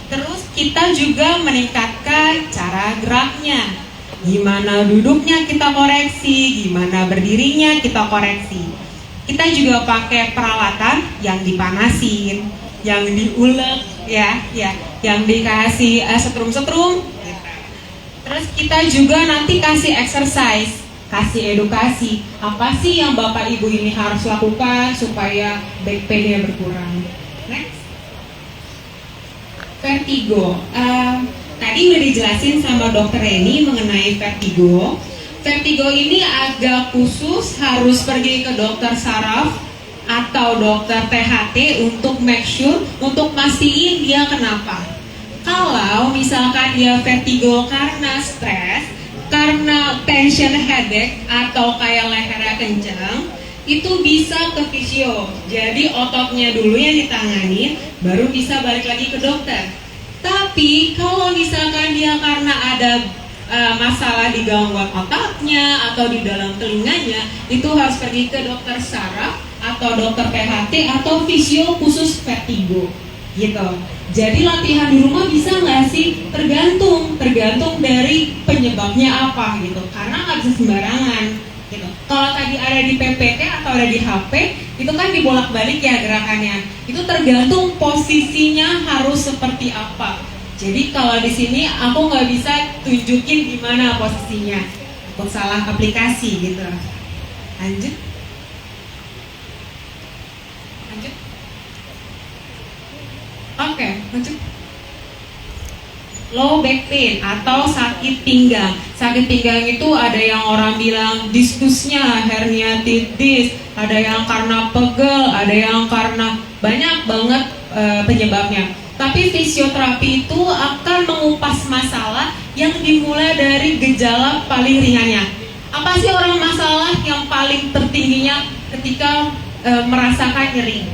Terus kita juga meningkatkan cara geraknya. Gimana duduknya kita koreksi, gimana berdirinya kita koreksi. Kita juga pakai peralatan yang dipanasin, yang diulek ya, yang dikasih setrum-setrum. Terus kita juga nanti kasih exercise, kasih edukasi. Apa sih yang Bapak Ibu ini harus lakukan supaya back pain-nya berkurang. Next. Vertigo. Tadi udah dijelasin sama Dokter Reni mengenai vertigo. Vertigo ini agak khusus, harus pergi ke dokter saraf atau dokter THT untuk make sure, untuk pastiin dia kenapa. Kalau misalkan dia vertigo karena stres, karena tension headache atau kayak lehernya kencang, itu bisa ke fisio. Jadi ototnya dulu yang ditangani, baru bisa balik lagi ke dokter. Tapi kalau misalkan dia karena ada masalah di gangguan otaknya atau di dalam telinganya, itu harus pergi ke dokter saraf atau dokter THT atau fisio khusus vertigo gitu. Jadi latihan di rumah bisa nggak sih? Tergantung dari penyebabnya apa gitu. Karena nggak bisa sembarangan gitu. Kalau tadi ada di PPT atau ada di HP, itu kan dibolak-balik ya gerakannya. Itu tergantung posisinya harus seperti apa. Jadi kalau di sini aku nggak bisa tunjukin gimana posisinya, aku salah aplikasi gitu. Lanjut. Oke, lanjut. Low back pain atau sakit pinggang. Sakit pinggang itu ada yang orang bilang diskusnya, herniatitis, ada yang karena pegel, ada yang karena banyak banget penyebabnya. Tapi fisioterapi itu akan mengupas masalah yang dimulai dari gejala paling ringannya. Apa sih orang masalah yang paling tertingginya ketika merasakan nyeri?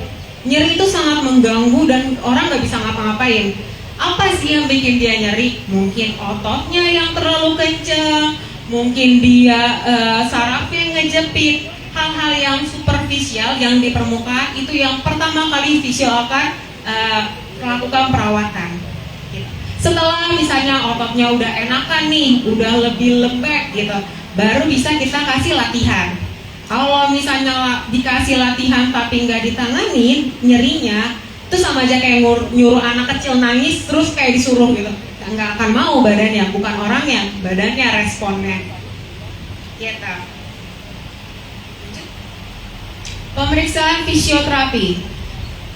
Nyeri itu sangat mengganggu dan orang nggak bisa ngapa-ngapain. Apa sih yang bikin dia nyeri? Mungkin ototnya yang terlalu kencang, mungkin dia sarafnya ngejepit. Hal-hal yang superficial yang di permukaan itu yang pertama kali fisio akan melakukan perawatan. Setelah misalnya ototnya udah enakan nih, udah lebih lembek gitu, baru bisa kita kasih latihan. Kalau misalnya dikasih latihan tapi nggak ditanganin nyerinya, itu sama aja kayak nyuruh anak kecil nangis terus kayak disuruh gitu. Nggak akan mau badannya, bukan orangnya, badannya responnya. Gitu. Pemeriksaan fisioterapi.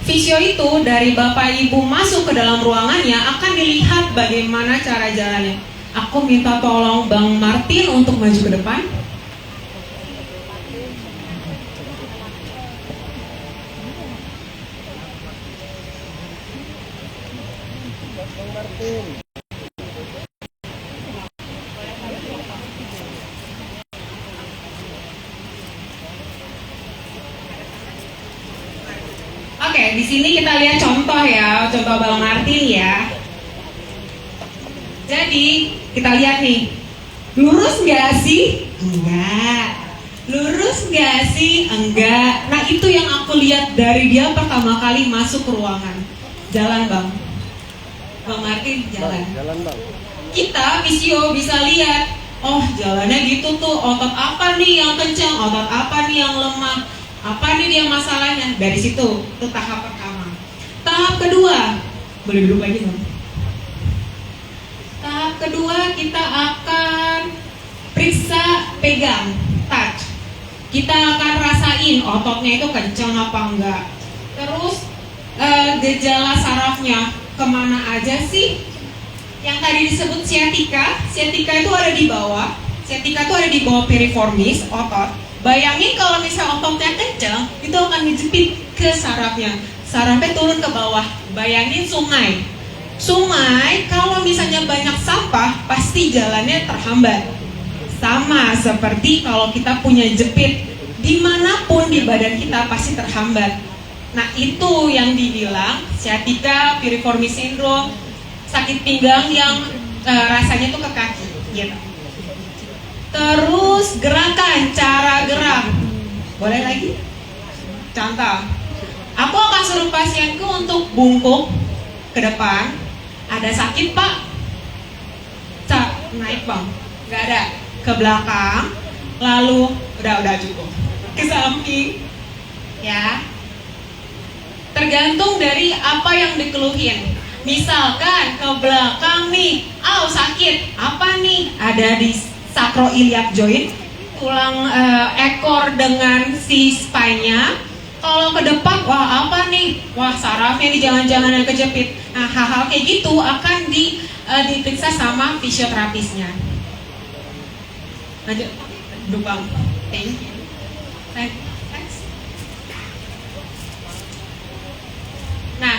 Fisio itu dari Bapak Ibu masuk ke dalam ruangannya akan dilihat bagaimana cara jalannya. Aku minta tolong Bang Martin untuk maju ke depan. Oke, di sini kita lihat contoh ya, contoh Bang Martin ya. Jadi kita lihat nih, Lurus nggak sih? Enggak. Lurus nggak sih? Enggak. Nah itu yang aku lihat dari dia pertama kali masuk ke ruangan. Jalan bang. Bang Martin jalan. Jalan bang. Kita visio bisa lihat, oh jalannya gitu tuh, otot apa nih yang kencang, otot apa nih yang lemah, apa nih dia masalahnya. Dari situ, itu tahap pertama. Tahap kedua, boleh duduk lagi bang. Tahap kedua kita akan periksa pegang, touch. Kita akan rasain ototnya itu kencang apa enggak. Terus gejala sarafnya kemana aja sih? Yang tadi disebut sciatica itu ada di bawah. Sciatica itu ada di bawah piriformis, otot. Bayangin kalau misalnya ototnya kencang, itu akan dijepit ke sarafnya. Sarafnya turun ke bawah. Bayangin sungai. Sungai kalau misalnya banyak sampah, pasti jalannya terhambat. Sama seperti kalau kita punya jepit, dimanapun di badan kita pasti terhambat. Nah itu yang dibilang sciatica, piriformis syndrome, sakit pinggang yang rasanya tuh ke kaki gitu. Terus gerakan, cara gerak. Boleh lagi? Contoh, aku akan suruh pasienku untuk bungkuk ke depan. Ada sakit pak? Naik bang? Gak ada. Ke belakang, lalu udah cukup. Ke samping, ya. Tergantung dari apa yang dikeluhin. Misalkan ke belakang nih, sakit, apa nih? Ada di sacroiliac joint, tulang ekor dengan si spine-nya. Kalau ke depan, wah apa nih? Wah sarafnya nih jangan-jangan yang kejepit. Nah hal-hal kayak gitu akan diperiksa sama fisioterapisnya. Lanjut, duduk bang. Thank you. Next. Nah,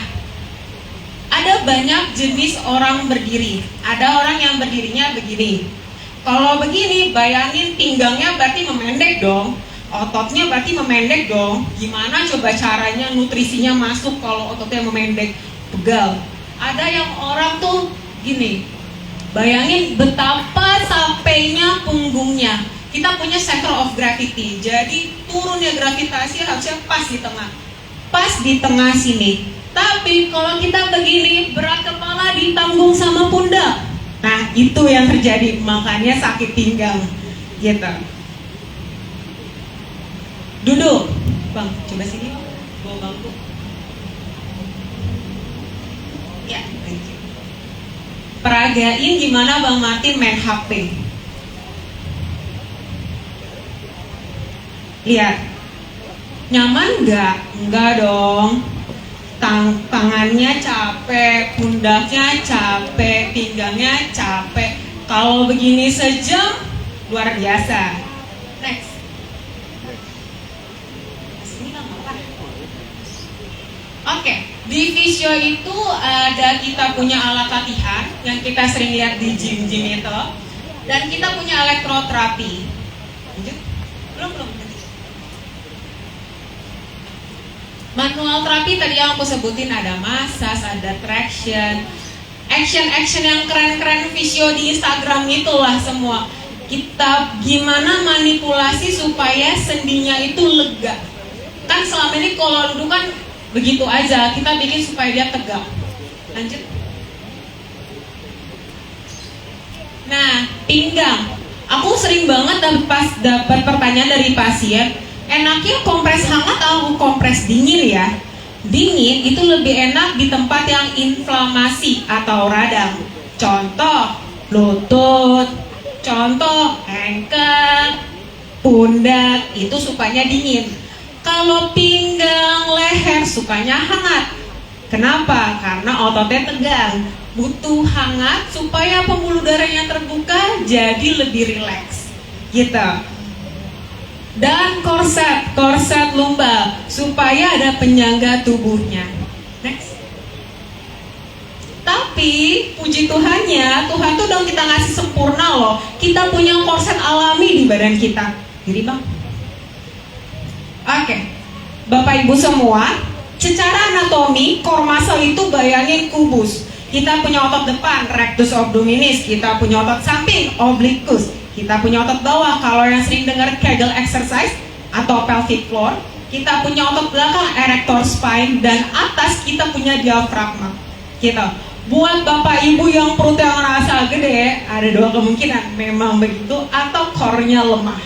ada banyak jenis orang berdiri. Ada orang yang berdirinya begini. Kalau begini, bayangin pinggangnya berarti memendek dong. Ototnya berarti memendek dong. Gimana coba caranya nutrisinya masuk kalau ototnya memendek? Pegal. Ada yang orang tuh gini. Bayangin betapa sampainya punggungnya. Kita punya center of gravity. Jadi turunnya gravitasi harusnya pas di tengah. Pas di tengah sini. Tapi kalau kita begini, berat kepala ditanggung sama pundak. Nah itu yang terjadi, makanya sakit pinggang gitu. Duduk bang, coba sini bawa bangku. Ya, thank you. Peragain gimana bang Martin main HP. Lihat, nyaman nggak? Enggak dong. Tangannya capek, pundaknya capek, pinggangnya capek. Kalau begini sejam, luar biasa. Next. Oke, di fisio itu ada kita punya alat latihan yang kita sering lihat di gym-gym itu, dan kita punya elektroterapi. Lanjut? Belum. Manual terapi tadi yang aku sebutin ada massage, ada traction, action yang keren-keren visio di Instagram itulah semua. Kita gimana manipulasi supaya sendinya itu lega. Kan selama ini kalau duduk kan begitu aja, kita bikin supaya dia tegak. Lanjut. Nah, pinggang. Aku sering banget dapat pertanyaan dari pasien, enaknya kompres hangat atau kompres dingin ya? Dingin itu lebih enak di tempat yang inflamasi atau radang. Contoh, lutut, contoh, ankle, pundak, itu sukanya dingin. Kalau pinggang, leher sukanya hangat. Kenapa? Karena ototnya tegang. Butuh hangat supaya pembuluh darahnya terbuka, jadi lebih rileks. Gitu. Dan korset lumbal supaya ada penyangga tubuhnya. Next. Tapi puji Tuhannya, Tuhan tuh dong kita ngasih sempurna loh. Kita punya korset alami di badan kita. Jadi bang. Oke, Bapak Ibu semua, secara anatomi core muscle itu bayangin kubus. Kita punya otot depan, rectus abdominis. Kita punya otot samping, obliquus. kita punya otot bawah. Kalau yang sering dengar Kegel exercise atau pelvic floor, kita punya otot belakang erector spine, dan atas kita punya diafragma. Gitu. Buat bapak ibu yang perutnya ngerasa gede, ada dua kemungkinan, memang begitu atau core-nya lemah.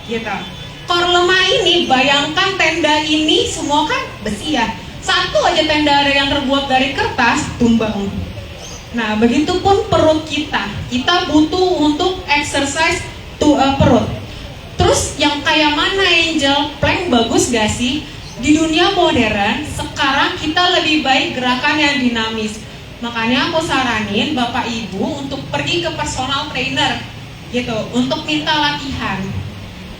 Gitu. Core lemah ini, bayangkan tenda ini semua kan besi ya. Satu aja tenda ada yang terbuat dari kertas, tumbang. Nah, begitupun perut kita. Kita butuh untuk exercise perut. Terus yang kayak mana Angel? Plank bagus gak sih? Di dunia modern, sekarang kita lebih baik gerakan yang dinamis. Makanya aku saranin Bapak Ibu untuk pergi ke personal trainer gitu, untuk minta latihan.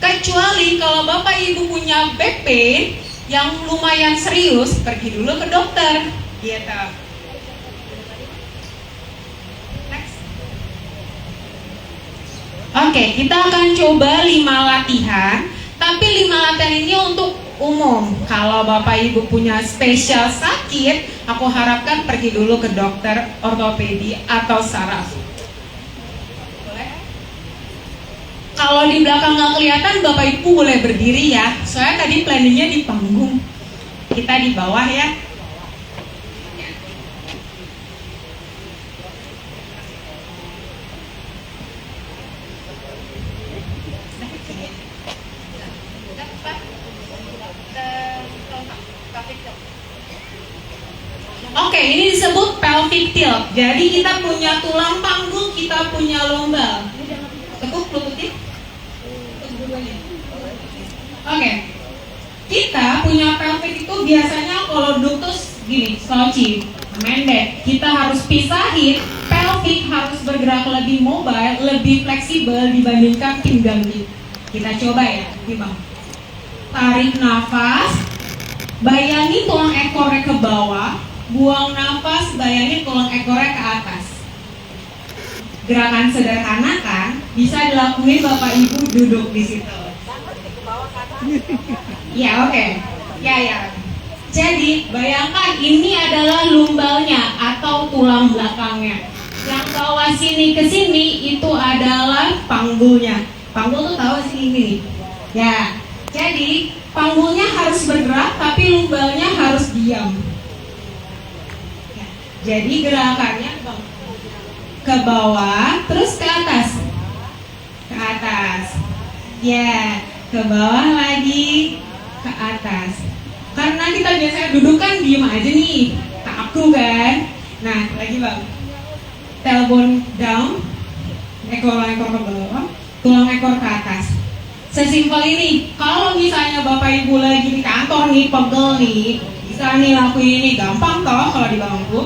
Kecuali kalau Bapak Ibu punya back pain yang lumayan serius, pergi dulu ke dokter gitu. Oke, kita akan coba 5 latihan, tapi 5 latihan ini untuk umum. Kalau Bapak Ibu punya spesial sakit, aku harapkan pergi dulu ke dokter ortopedi atau saraf. Kalau di belakang nggak kelihatan, Bapak Ibu boleh berdiri ya. Soalnya tadi planningnya di panggung, kita di bawah ya. Oke, ini disebut pelvic tilt. Jadi kita punya tulang panggul, kita punya lombal. Tekuk lututnya. Oke. Kita punya pelvic itu biasanya kalau duduk tuh gini, slouchy, mendek. Kita harus pisahin, pelvic harus bergerak lebih mobile, lebih fleksibel dibandingkan pinggang kita. Kita coba ya, gimana? Tarik nafas, bayangin tulang ekornya ke bawah. Buang nafas, bayangin tulang ekornya ke atas. Gerakan sederhana kan? Bisa dilakuin Bapak Ibu duduk di situ. Ya, oke. Ya. Jadi, bayangkan ini adalah lumbalnya atau tulang belakangnya. Yang bawah sini ke sini itu adalah panggulnya. Panggul tuh tahu sih ini. Ya. Jadi, panggulnya harus bergerak tapi lumbalnya harus diam. Jadi gerakannya ke bawah, terus ke atas. Ke atas. Ya, ke bawah lagi, ke atas. Karena kita biasanya duduk kan diem aja nih, kaku kan. Nah, lagi bang. Tailbone down, ekor ke bawah, tulang ekor ke atas. Sesimpel ini. Kalau misalnya Bapak Ibu lagi di kantor nih, pegel nih, bisa nih lakuin ini, gampang toh kalau di bangku.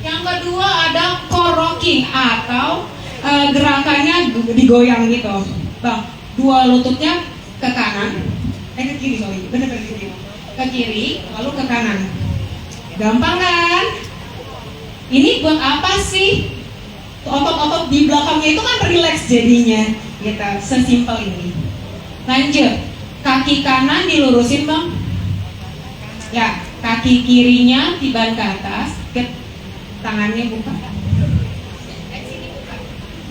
Yang kedua ada core rocking atau gerakannya digoyang gitu, bang. Dua lututnya ke kanan, ke kiri, sorry, bener ke kiri, lalu ke kanan. Gampang kan? Ini buat apa sih? Otot-otot di belakangnya itu kan relax jadinya, gitu. Sesimpel ini. Lanjut, kaki kanan dilurusin bang. Ya, kaki kirinya tiban ke atas. Tangannya buka.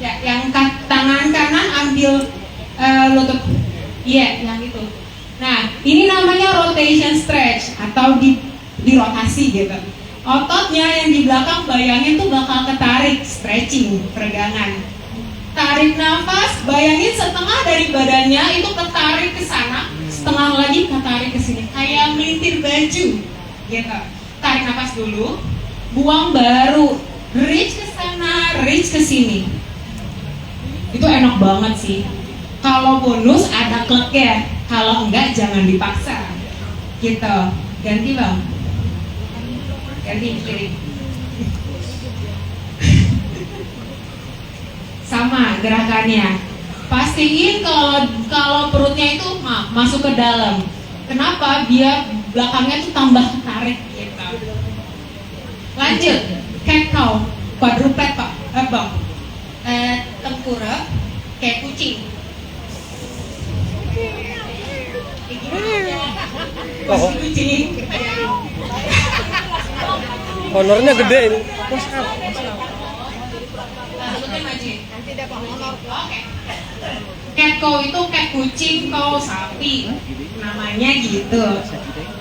Ya, yang tangan kanan ambil lutut. Iya, yang itu. Nah, ini namanya rotation stretch atau dirotasi gitu. Ototnya yang di belakang bayangin tuh bakal ketarik, stretching, peregangan. Tarik nafas, bayangin setengah dari badannya itu ketarik ke sana, setengah lagi ketarik ke sini, kayak melintir baju gitu. Tarik nafas dulu. Buang baru, reach ke sana, reach ke sini. Itu enak banget sih. Kalau bonus ada kleknya, kalau enggak jangan dipaksa. Gitu. Ganti bang. Ganti kiri. Sama gerakannya. Pastiin kalau perutnya itu masuk ke dalam. Kenapa? Biar belakangnya tuh tambah tarik gitu. Lanjut, cat cow, quadruped pak, bang, tengkurap kayak kucing. Kucing. Honornya gede ini. Oke. Cat cow itu cat kucing, cow sapi, namanya gitu.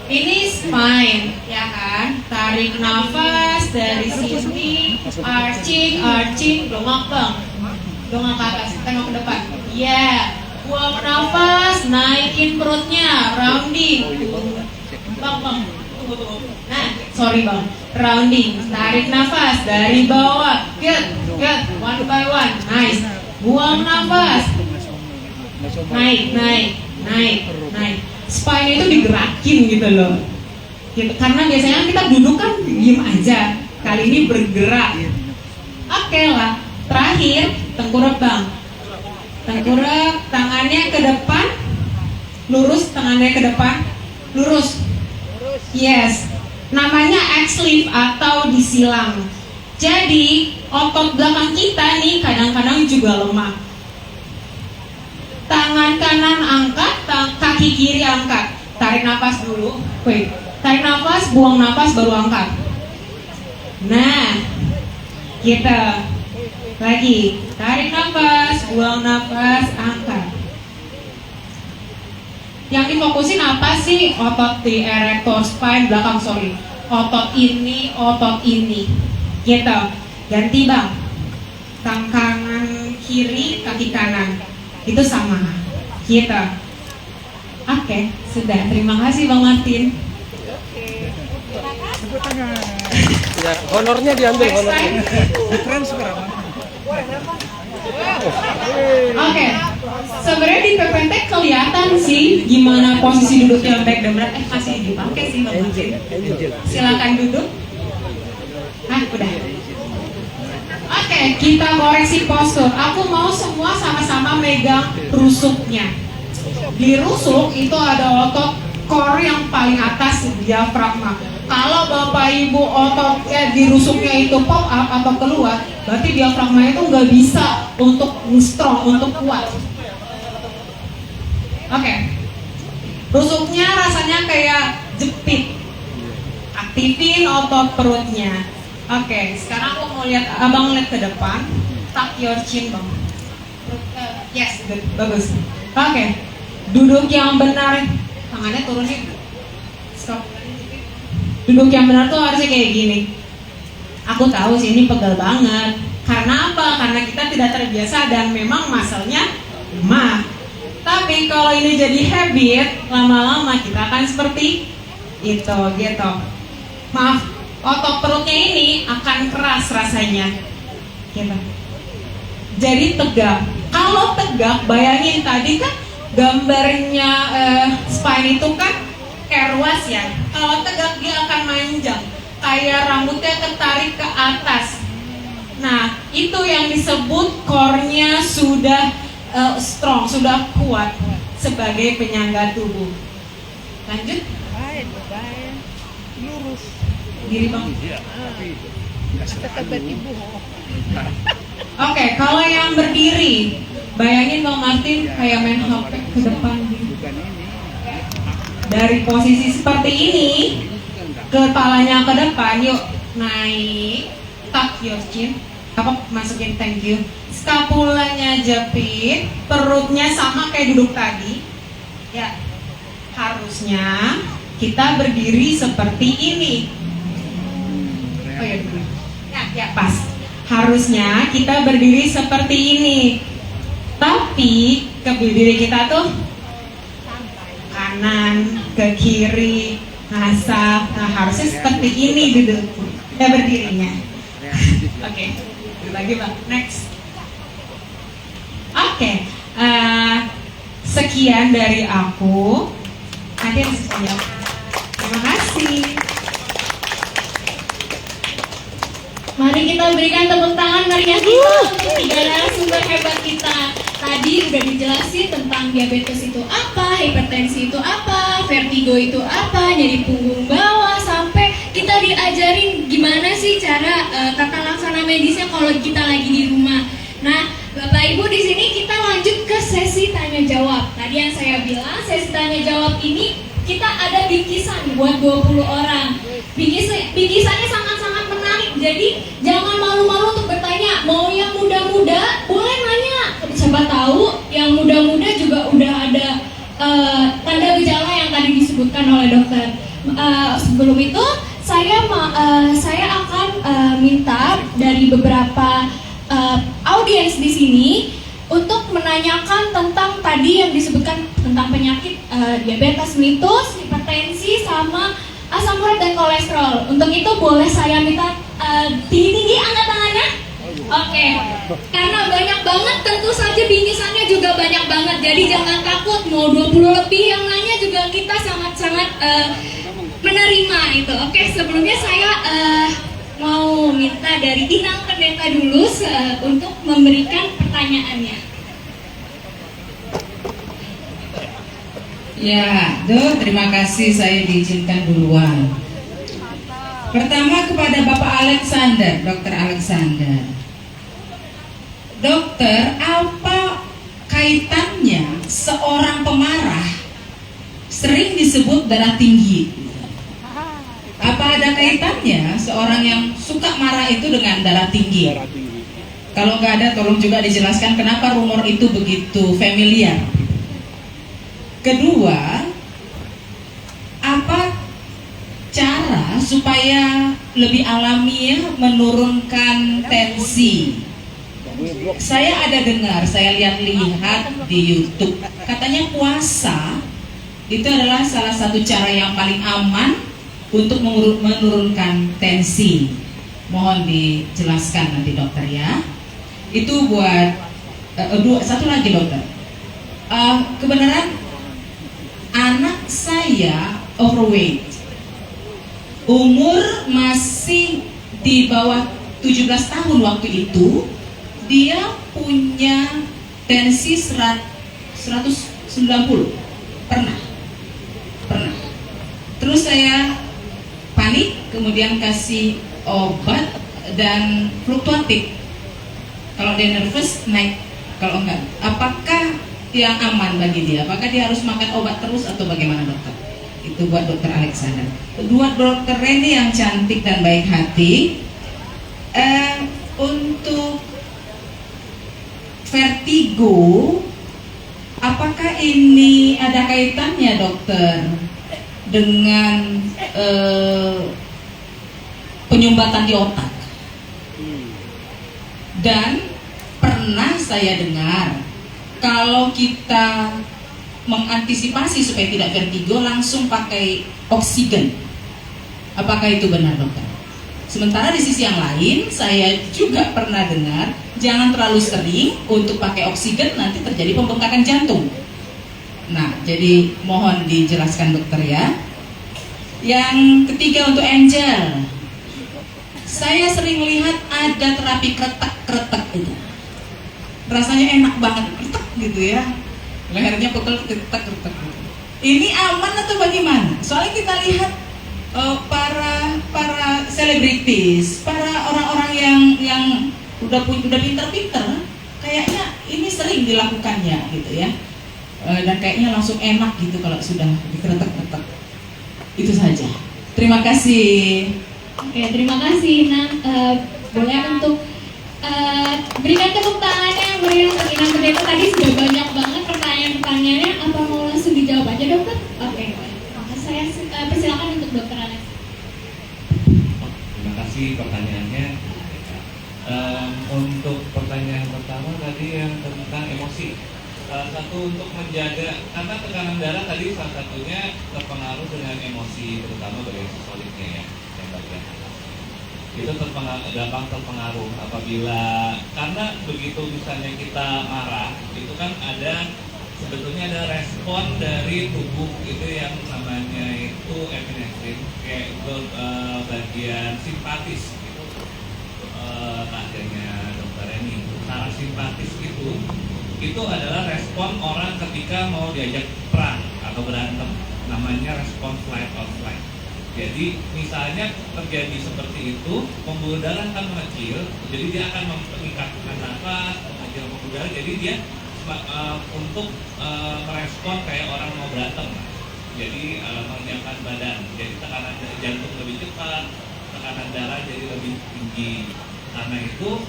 Ini spine, ya kan? Tarik nafas dari sini, arching, dongak bang, dongak ke atas, tengok ke depan. Ya, buang nafas, naikin perutnya, rounding. Bang, tunggu. Nah, sorry bang, rounding, tarik nafas dari bawah, good, one by one, nice. Buang nafas, naik. Spine itu digerakin gitu loh. Gitu. Karena biasanya kita duduk kan diem aja. Kali ini bergerak. Oke lah. Terakhir, tengkurap bang. Tengkurap, tangannya ke depan, lurus, tangannya ke depan, lurus. Yes. Namanya X-lift atau disilang. Jadi otot belakang kita nih kadang-kadang juga lemah. Tangan kanan angkat, kaki kiri angkat. Tarik nafas dulu. Tarik nafas, buang nafas, baru angkat. Nah, kita lagi. Tarik nafas, buang nafas, angkat. Yang difokusin apa sih? Otot di erector spine belakang, sorry. Otot ini. Gitu. Ganti bang. Tangan kiri, kaki kanan. Itu sama kita. Oke, sudah. Terima kasih Bang Martin. Ya, honornya diambil Next honornya. Oke. Sebenarnya di PPT kelihatan sih gimana posisi duduk yang baik dan benar. Masih dipakai sih Bang Martin. Silakan duduk. Udah. Oke, kita koreksi postur. Aku mau semua sama-sama megang rusuknya. Di rusuk itu ada otot core yang paling atas, diafragma. Kalau Bapak Ibu ototnya di rusuknya itu pop up atau keluar, berarti diafragma itu nggak bisa untuk strong, untuk kuat. Oke. Rusuknya rasanya kayak jepit. Aktifin otot perutnya. Oke, sekarang aku mau lihat abang lihat ke depan, tuck your chin bang. Yes, good, bagus. Oke, duduk yang benar, tangannya turunin. Stop. Duduk yang benar tuh harusnya kayak gini. Aku tahu sih ini pegal banget. Karena apa? Karena kita tidak terbiasa dan memang masalahnya lemah. Tapi kalau ini jadi habit, lama-lama kita akan seperti itu, gitu. Maaf. Otot perutnya ini akan keras rasanya, gitu. Jadi tegak. Kalau tegak, bayangin tadi kan gambarnya spine itu kan airways ya. Kalau tegak dia akan manjang, kayak rambutnya ketarik ke atas. Nah, itu yang disebut core-nya sudah strong, sudah kuat sebagai penyangga tubuh. Lanjut. Lurus. Diri bang. Oke, kalau yang berdiri, bayangin Bang Martin kayak main HP ke depan gitu. Dari posisi seperti ini, kepalanya ke depan, yuk naik, tuck your chin, masukin thank you, skapulanya jepit, perutnya sama kayak duduk tadi, ya harusnya kita berdiri seperti ini. Oh ya pas. Harusnya kita berdiri seperti ini. Tapi ke berdiri kita tuh kanan ke kiri ngasah. Nah harusnya seperti ini duduk. Berdirinya. Oke. Lagi bang. Next. Oke. Sekian dari aku. Nanti yang semuanya. Terima kasih. Mari kita berikan tepuk tangan meriah kita untuk tiga narasumber hebat kita. Tadi udah dijelasin tentang diabetes itu apa, hipertensi itu apa, vertigo itu apa, nyeri punggung bawah, sampai kita diajarin gimana sih cara tata laksana medisnya kalau kita lagi di rumah. Nah, Bapak Ibu di sini kita lanjut ke sesi tanya jawab. Tadi yang saya bilang sesi tanya jawab ini kita ada bingkisan buat 20 orang. Bingkisannya sangat-sangat menarik. Jadi jangan malu-malu untuk bertanya. Mau yang muda-muda boleh nanya. Siapa tahu yang muda-muda disampaikan oleh dokter. Sebelum itu saya akan minta dari beberapa audiens di sini untuk menanyakan tentang tadi yang disebutkan tentang penyakit diabetes mellitus, hipertensi, sama asam urat dan kolesterol. Untuk itu boleh saya minta tinggi-tinggi angkat tangannya? Oke, karena banyak banget, tentu saja bingkisannya juga banyak banget. Jadi jangan takut, mau 20 lebih yang nanya juga kita sangat-sangat menerima itu. Oke, sebelumnya saya mau minta dari Inang Pendeta dulu untuk memberikan pertanyaannya. Ya, Dok, terima kasih saya diizinkan duluan. Pertama kepada Bapak Alexander, Dokter Alexander. Dokter, apa kaitannya seorang pemarah sering disebut darah tinggi? Apa ada kaitannya seorang yang suka marah itu dengan darah tinggi? Kalau nggak ada, tolong juga dijelaskan kenapa rumor itu begitu familiar. Kedua, apa cara supaya lebih alamiah menurunkan tensi? Saya ada dengar, saya lihat-lihat di YouTube, katanya puasa itu adalah salah satu cara yang paling aman untuk menurunkan tensi. Mohon dijelaskan nanti dokter ya. Itu buat satu lagi dokter. Kebenaran anak saya overweight, umur masih di bawah 17 tahun waktu itu. Dia punya tensi 190 pernah. Terus saya panik, kemudian kasih obat dan fluktuatif. Kalau dia nervous naik, kalau enggak. Apakah yang aman bagi dia? Apakah dia harus makan obat terus atau bagaimana dokter? Itu buat dokter Alexander. Buat dokter Reni yang cantik dan baik hati, untuk vertigo, apakah ini ada kaitannya dokter dengan penyumbatan di otak? Dan pernah saya dengar kalau kita mengantisipasi supaya tidak vertigo langsung pakai oksigen. Apakah itu benar dokter? Sementara di sisi yang lain saya juga pernah dengar jangan terlalu sering untuk pakai oksigen, nanti terjadi pembengkakan jantung. Nah, jadi mohon dijelaskan dokter ya. Yang ketiga untuk Angel, saya sering lihat ada terapi kretek-kretek itu. Rasanya enak banget, kretek gitu ya. Lehernya pegel, kretek-kretek. Ini aman atau bagaimana? Soalnya kita lihat para selebritis, para orang-orang yang udah pinter-pinter, kayaknya ini sering dilakukannya gitu ya. Dan kayaknya langsung enak gitu kalau sudah dikeretek-keretek. Itu saja. Terima kasih. Oke, terima kasih Inang. Boleh untuk berikan tepuk tangannya yang meriah untuk Inang Pendeta. Tadi sudah banyak banget pertanyaan-pertanyaannya. Apa mau langsung dijawab aja dokter? Oke, maka saya persilakan untuk dokter Alex. Terima kasih pertanyaannya. Untuk pertanyaan pertama tadi yang tentang emosi, salah satu untuk menjaga, karena tekanan darah tadi salah satunya terpengaruh dengan emosi, terutama bagian sistoliknya ya, yang bagian atas. Itu gampang terpengaruh apabila, karena begitu misalnya kita marah, itu kan sebetulnya ada respon dari tubuh itu yang namanya itu epinefrin, kayak bagian simpatis gitu. Tanyanya dokter Reni, parasimpatis itu adalah respon orang ketika mau diajak perang atau berantem, namanya respon fight or flight. Jadi misalnya terjadi seperti itu, pembuluh darah akan mengecil, jadi dia akan meningkatkan nafas, mengecil pembuluh darah, jadi dia untuk merespon kayak orang mau berantem, jadi menyiapkan badan, jadi tekanan jantung lebih cepat, tekanan darah jadi lebih tinggi. Karena itu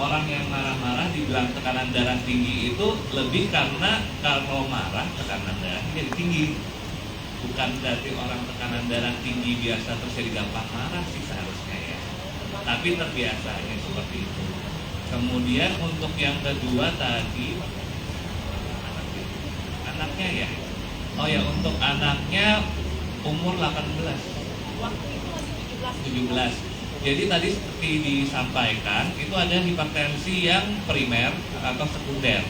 orang yang marah-marah dibilang tekanan darah tinggi itu lebih karena kalau marah tekanan darah jadi tinggi. bukan berarti orang tekanan darah tinggi biasa terus jadi gampang marah sih seharusnya ya. Tapi terbiasanya seperti itu. Kemudian untuk yang kedua tadi anaknya ya. Oh ya, untuk anaknya umur 18. 17. Jadi tadi seperti disampaikan, itu ada hipertensi yang primer atau sekunder.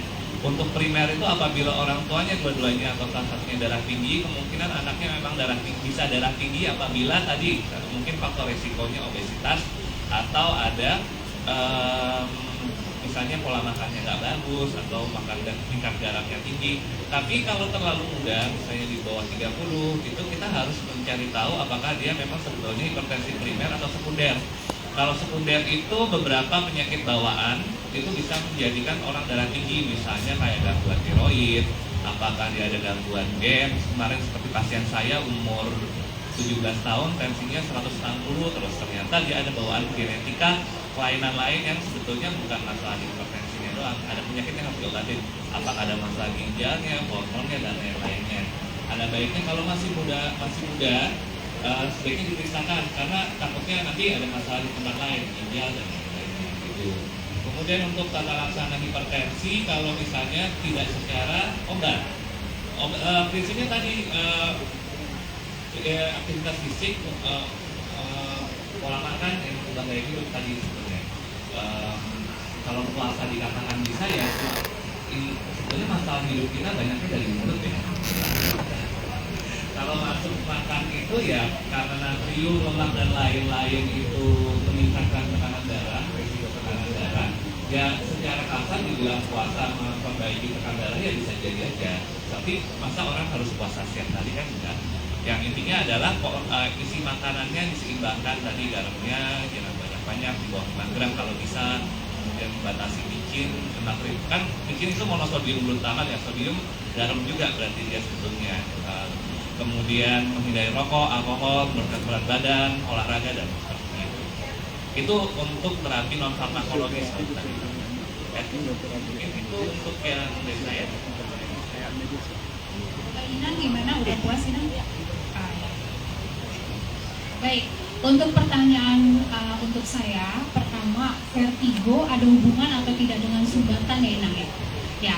Untuk primer itu apabila orang tuanya dua-duanya atau salah satunya darah tinggi, kemungkinan anaknya memang bisa darah tinggi apabila tadi mungkin faktor resikonya obesitas atau ada misalnya pola makannya nggak bagus atau makan dan tingkat garamnya tinggi. Tapi kalau terlalu muda, misalnya di bawah 30, itu kita harus mencari tahu apakah dia memang sebetulnya hipertensi primer atau sekunder. Kalau sekunder itu beberapa penyakit bawaan itu bisa menjadikan orang darah tinggi, misalnya kayak gangguan tiroid, apakah dia ada gangguan gen. Kemarin seperti pasien saya umur 17 tahun, tensinya 160, terus ternyata dia ada bawaan genetika kelainan lain yang sebetulnya bukan masalah hipertensinya doang, ada penyakitnya harus diobatin, apakah ada masalah ginjalnya, hormonnya, dan lain-lainnya. Ada baiknya kalau masih muda sebaiknya diperiksakan karena takutnya nanti ada masalah di tempat lain, ginjal dan lain-lainnya gitu. Kemudian untuk tata laksana hipertensi, kalau misalnya tidak secara obat, prinsipnya tadi aktivitas fisik, pola makan, yang mengubah gaya hidup tadi sebenarnya. Kalau puasa dikatakan bisa ya, ini sebenarnya masalah hidup kita banyaknya dari mulut ya. Kalau masuk makan itu ya karena natrium, lemak dan lain-lain itu meningkatkan tekanan darah, risiko tekanan darah. Ya secara kasar dibilang puasa memperbaiki tekanan darah ya bisa jadi aja. Tapi masa orang harus puasa setiap hari kan enggak. Yang intinya adalah isi makanannya diseimbangkan, tadi garamnya jangan banyak-banyak, di bawah 5 gram kalau bisa, kemudian membatasi micin, natrium. Kan micin itu monosodium glutamate ya, sodium garam juga berarti dia sebetulnya. Kemudian menghindari rokok, alkohol, menurunkan berat badan, olahraga dan seperti itu. Itu untuk terapi non farmakologis tadi. Itu untuk yang dari saya. Inang gimana? Udah puas Inang? Baik, untuk pertanyaan untuk saya, pertama, vertigo ada hubungan atau tidak dengan sumbatan ya Inang ya? Ya,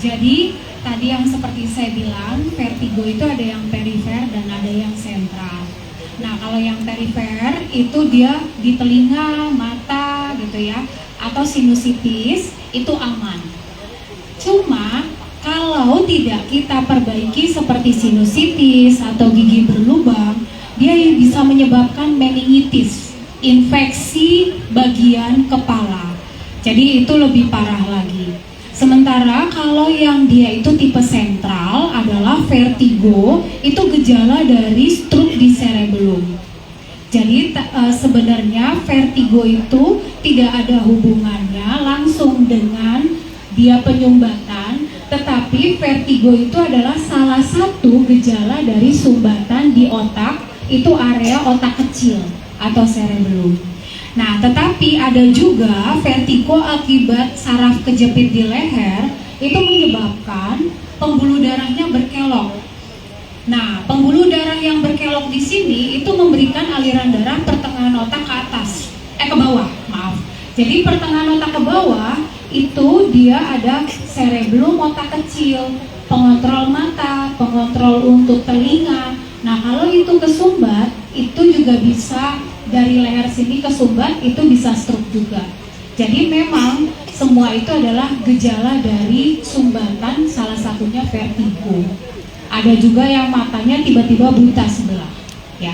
jadi tadi yang seperti saya bilang, vertigo itu ada yang perifer dan ada yang sentral. Nah, kalau yang perifer itu dia di telinga, mata gitu ya, atau sinusitis itu aman. Cuma kalau tidak kita perbaiki seperti sinusitis atau gigi berlubang, dia bisa menyebabkan meningitis, infeksi bagian kepala. Jadi itu lebih parah lagi. Sementara kalau yang dia itu tipe sentral adalah vertigo, itu gejala dari stroke di cerebellum. Jadi sebenarnya vertigo itu tidak ada hubungannya langsung dengan dia penyumbatan, tetapi vertigo itu adalah salah satu gejala dari sumbatan di otak, itu area otak kecil atau cerebellum. Nah, tetapi ada juga vertigo akibat saraf kejepit di leher, itu menyebabkan pembuluh darahnya berkelok. Nah, pembuluh darah yang berkelok di sini itu memberikan aliran darah pertengahan otak ke atas, ke bawah, maaf. Jadi pertengahan otak ke bawah itu dia ada cerebellum otak kecil, pengontrol mata, pengontrol untuk telinga. Nah, kalau itu kesumbat, itu juga bisa dari leher sini kesumbat, itu bisa stroke juga. Jadi memang semua itu adalah gejala dari sumbatan, salah satunya vertigo. Ada juga yang matanya tiba-tiba buta sebelah, ya.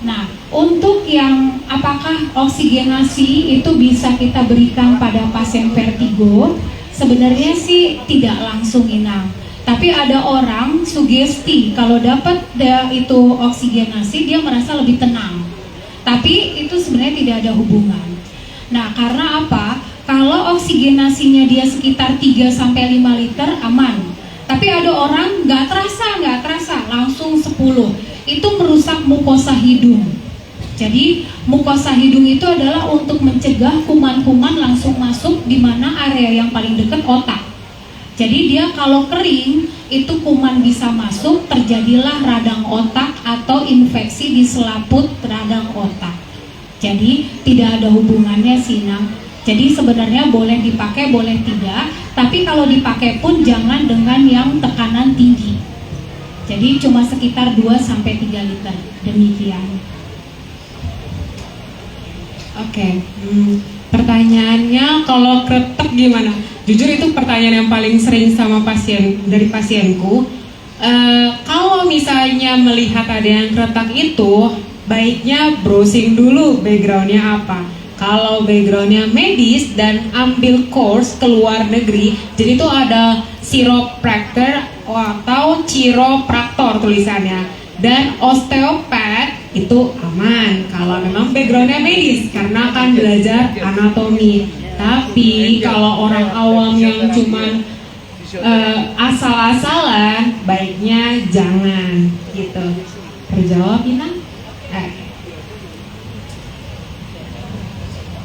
Nah, untuk yang apakah oksigenasi itu bisa kita berikan pada pasien vertigo, sebenarnya sih tidak langsung Inang. Tapi ada orang sugesti kalau dapat itu oksigenasi dia merasa lebih tenang. Tapi itu sebenarnya tidak ada hubungan. Nah, karena apa? Kalau oksigenasinya dia sekitar 3-5 liter aman. Tapi ada orang nggak terasa, langsung 10. Itu merusak mukosa hidung. Jadi mukosa hidung itu adalah untuk mencegah kuman-kuman langsung masuk di mana area yang paling dekat otak. Jadi dia kalau kering itu kuman bisa masuk, terjadilah radang otak atau infeksi di selaput radang otak. Jadi tidak ada hubungannya sih, Nam. Jadi sebenarnya boleh dipakai, boleh tidak, tapi kalau dipakai pun jangan dengan yang tekanan tinggi. Jadi cuma sekitar 2-3 liter, demikian. Oke, pertanyaannya kalau kretek gimana? Jujur itu pertanyaan yang paling sering sama dari pasienku. Kalau misalnya melihat ada yang kretek itu, baiknya browsing dulu backgroundnya apa. Kalau backgroundnya medis dan ambil course ke luar negeri, jadi itu ada chiropractor atau chiropraktor tulisannya, dan osteopat itu aman kalau memang backgroundnya medis karena akan belajar anatomi. Tapi kalau orang awam yang cuman asal-asalan, baiknya jangan gitu. Terjawab, Ina?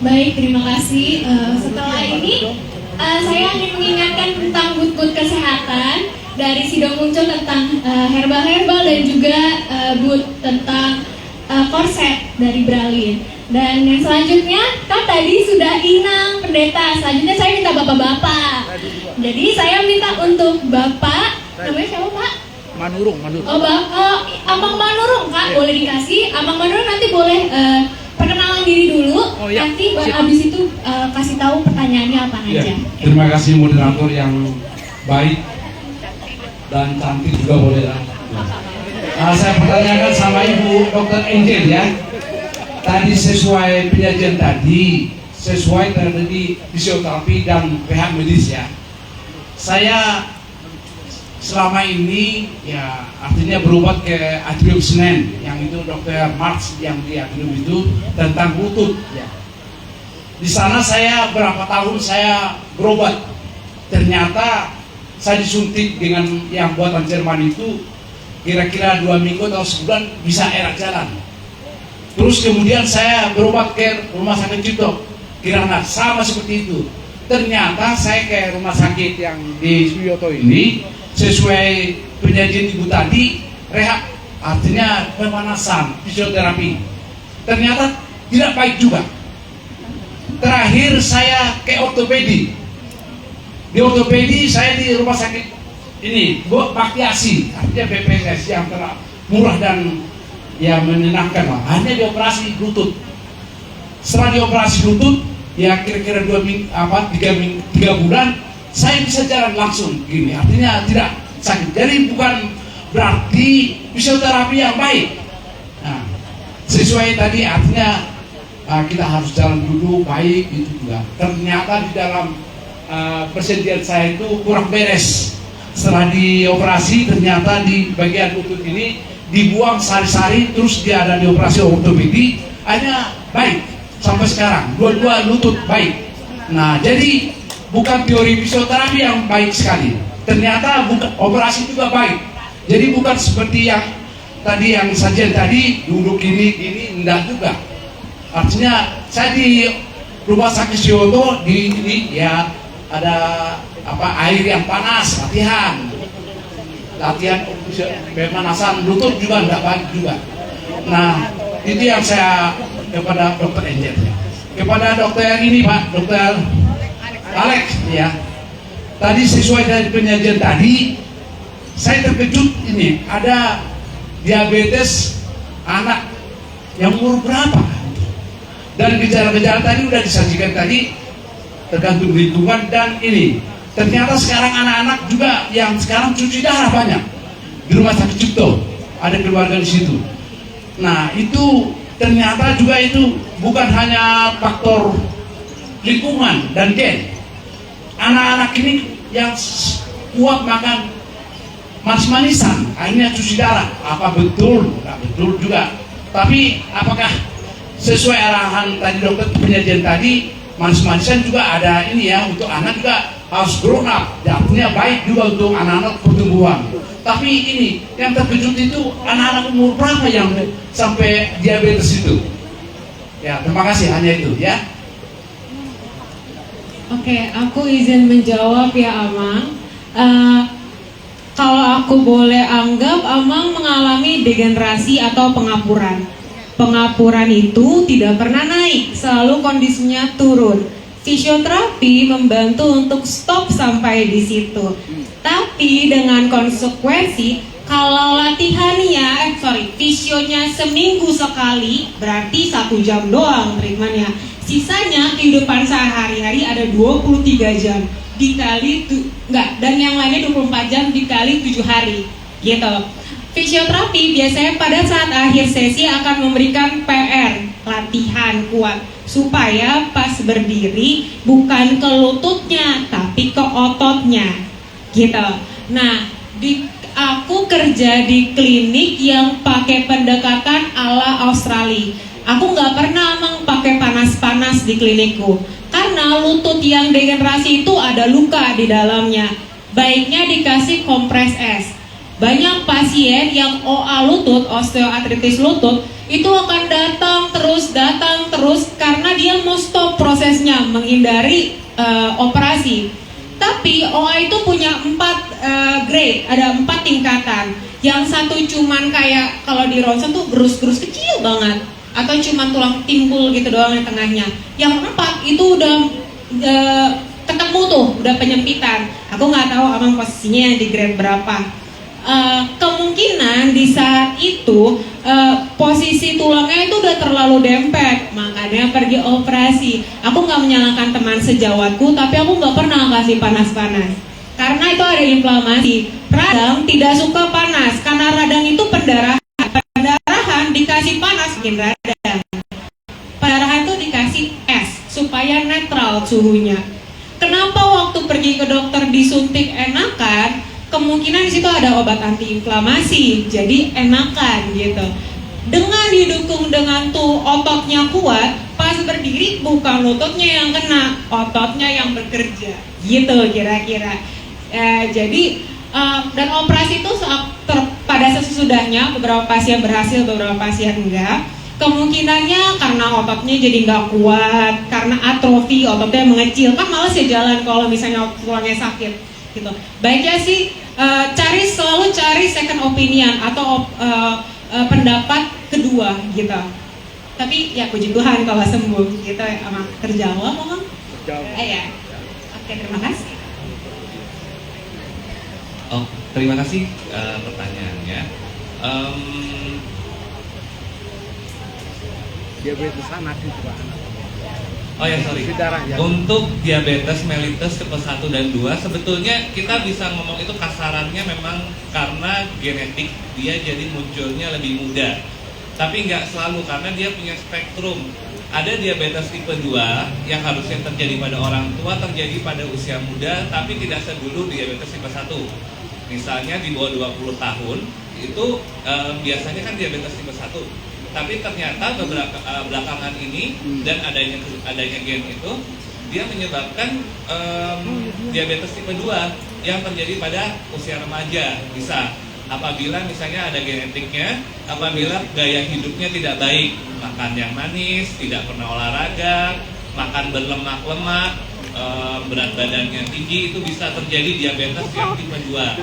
Baik, terima kasih. Setelah ini saya ingin mengingatkan tentang but-but kesehatan. Dari Sido muncul tentang herbal-herbal dan juga but tentang korset dari Bralin. Dan yang selanjutnya kan tadi sudah Inang pendeta. Selanjutnya saya minta bapak-bapak. Jadi saya minta untuk bapak, namanya siapa Pak? Manurung. Abang Manurung Kak, boleh dikasih. Abang Manurung nanti boleh perkenalan diri dulu. Nanti abis itu kasih tahu pertanyaannya apa aja. Terima kasih moderator yang baik dan cantik juga boleh lah. Saya pertanyakan sama Ibu Dr. Angel ya. Tadi sesuai penyajian tadi, sesuai tadi fisioterapi dan rehab medis ya. Saya selama ini ya artinya berobat ke Atrium Senen, yang itu Dr. Marx yang di Atrium itu tentang lutut ya. Di sana saya berapa tahun saya berobat, ternyata saya disuntik dengan yang buatan Jerman itu kira-kira 2 minggu atau sebulan bisa enak jalan. Terus kemudian saya berobat ke rumah sakit Cipto Kirana, sama seperti itu. Ternyata saya ke rumah sakit yang di Suyoto ini sesuai penyajian ibu tadi, rehab artinya pemanasan, fisioterapi, ternyata tidak baik juga. Terakhir saya ke ortopedi. Di ortopedi saya di rumah sakit ini Bakti Asi, artinya BPSS yang murah dan ya menyenangkan lah. Hanya dioperasi lutut. Setelah dioperasi lutut, ya kira-kira 3 bulan saya bisa jalan langsung gini. Artinya tidak sakit. Jadi bukan berarti fisioterapi yang baik. Nah, sesuai tadi artinya kita harus jalan dulu baik itu juga. Ternyata di dalam persediaan saya itu kurang beres. Setelah dioperasi ternyata di bagian lutut ini dibuang sari-sari, terus dia ada dioperasi ortopedi, hanya baik sampai sekarang. Dua-dua lutut baik. Nah, jadi bukan teori fisioterapi yang baik sekali. Ternyata bukan operasi juga baik. Jadi bukan seperti yang tadi yang sajian tadi duduk gini enggak juga. Artinya saya di rumah sakit Sioto di ya ada air yang panas, latihan pemanasan lutut juga enggak baik juga. Nah, itu yang saya kepada dokter Angel ya. Kepada dokter ini Pak, dokter Alex ya. Tadi sesuai dari penyajian tadi, saya terkejut ini ada diabetes anak yang umur berapa? Dan gejala-gejala tadi udah disajikan tadi, tergantung lingkungan dan ini. Ternyata sekarang anak-anak juga yang sekarang cuci darah banyak di rumah sakit Cipto, ada keluarga di situ. Nah itu ternyata juga itu bukan hanya faktor lingkungan dan gen. Anak-anak ini yang kuat makan manis-manisan, akhirnya cuci darah. Apa betul? Tidak betul juga. Tapi apakah sesuai arahan tadi dokter penyajian tadi, manis-manisan juga ada ini ya untuk anak juga harus grown up, artinya baik juga untuk anak-anak pertumbuhan. Tapi ini yang terkejut itu anak-anak umur berapa yang sampai diabetes itu? Ya, terima kasih, hanya itu ya. Oke, aku izin menjawab ya Amang. Kalau aku boleh anggap, Amang mengalami degenerasi atau pengapuran. Pengapuran itu tidak pernah naik, selalu kondisinya turun. Fisioterapi membantu untuk stop sampai di situ. Tapi dengan konsekuensi, kalau latihannya, visionya seminggu sekali, berarti 1 jam doang treatmentnya. Sisanya kehidupan sehari-hari ada 23 jam. Dikali dan yang lainnya 24 jam dikali 7 hari gitu. Fisioterapi biasanya pada saat akhir sesi akan memberikan PR, latihan kuat supaya pas berdiri bukan ke lututnya tapi ke ototnya gitu. Nah, aku kerja di klinik yang pakai pendekatan ala Australia. Aku nggak pernah pakai panas-panas di klinikku. Karena lutut yang degenerasi itu ada luka di dalamnya. Baiknya dikasih kompres es. Banyak pasien yang OA lutut, osteoartritis lutut, itu akan datang terus karena dia mau stop prosesnya, menghindari operasi. Tapi OA itu punya 4 grade, ada 4 tingkatan. Yang satu cuman kayak kalau di ronsen tuh gerus-gerus kecil banget, atau cuma tulang timbul gitu doang di tengahnya. Yang 4 itu udah ketemu tuh, udah penyempitan. Aku nggak tahu Amang posisinya di grade berapa. Kemungkinan di saat itu posisi tulangnya itu udah terlalu dempet, makanya pergi operasi. Aku nggak menyalahkan teman sejawatku, tapi aku nggak pernah kasih panas-panas karena itu ada inflamasi. Radang tidak suka panas karena radang itu pendarahan. Pendarahan dikasih panas bikin radang. Pendarahan itu dikasih es supaya netral suhunya. Kenapa waktu pergi ke dokter disuntik enakan? Kemungkinan di situ ada obat antiinflamasi, jadi enakan gitu. Dengan didukung dengan tuh ototnya kuat, pas berdiri bukan lututnya yang kena, ototnya yang bekerja, gitu kira-kira. Jadi dan operasi itu pada sesudahnya beberapa pasien berhasil, beberapa pasien enggak. Kemungkinannya karena ototnya jadi nggak kuat, karena atrofi ototnya mengecil, kan males ya jalan kalau misalnya tulangnya sakit gitu. Baiknya sih selalu cari second opinion atau pendapat kedua gitu. Tapi ya puji Tuhan kalau sembuh gitu ya, sama terjawab Bang. Ya. Oke, terima kasih. Oh, terima kasih pertanyaannya. Diabetes anak itu Pak. Oh ya, sorry. Ya. Untuk diabetes mellitus tipe 1 dan 2 sebetulnya kita bisa ngomong itu kasarannya memang karena genetik dia jadi munculnya lebih muda. Tapi nggak selalu karena dia punya spektrum. Ada diabetes tipe 2 yang harusnya terjadi pada orang tua terjadi pada usia muda tapi tidak sedulu diabetes tipe 1. Misalnya di bawah 20 tahun itu biasanya kan diabetes tipe 1. Tapi ternyata belakangan ini dan adanya gen itu dia menyebabkan diabetes tipe 2 yang terjadi pada usia remaja. Bisa apabila misalnya ada genetiknya, apabila gaya hidupnya tidak baik, makan yang manis, tidak pernah olahraga, makan berlemak-lemak, berat badannya tinggi, itu bisa terjadi diabetes yang tipe 2.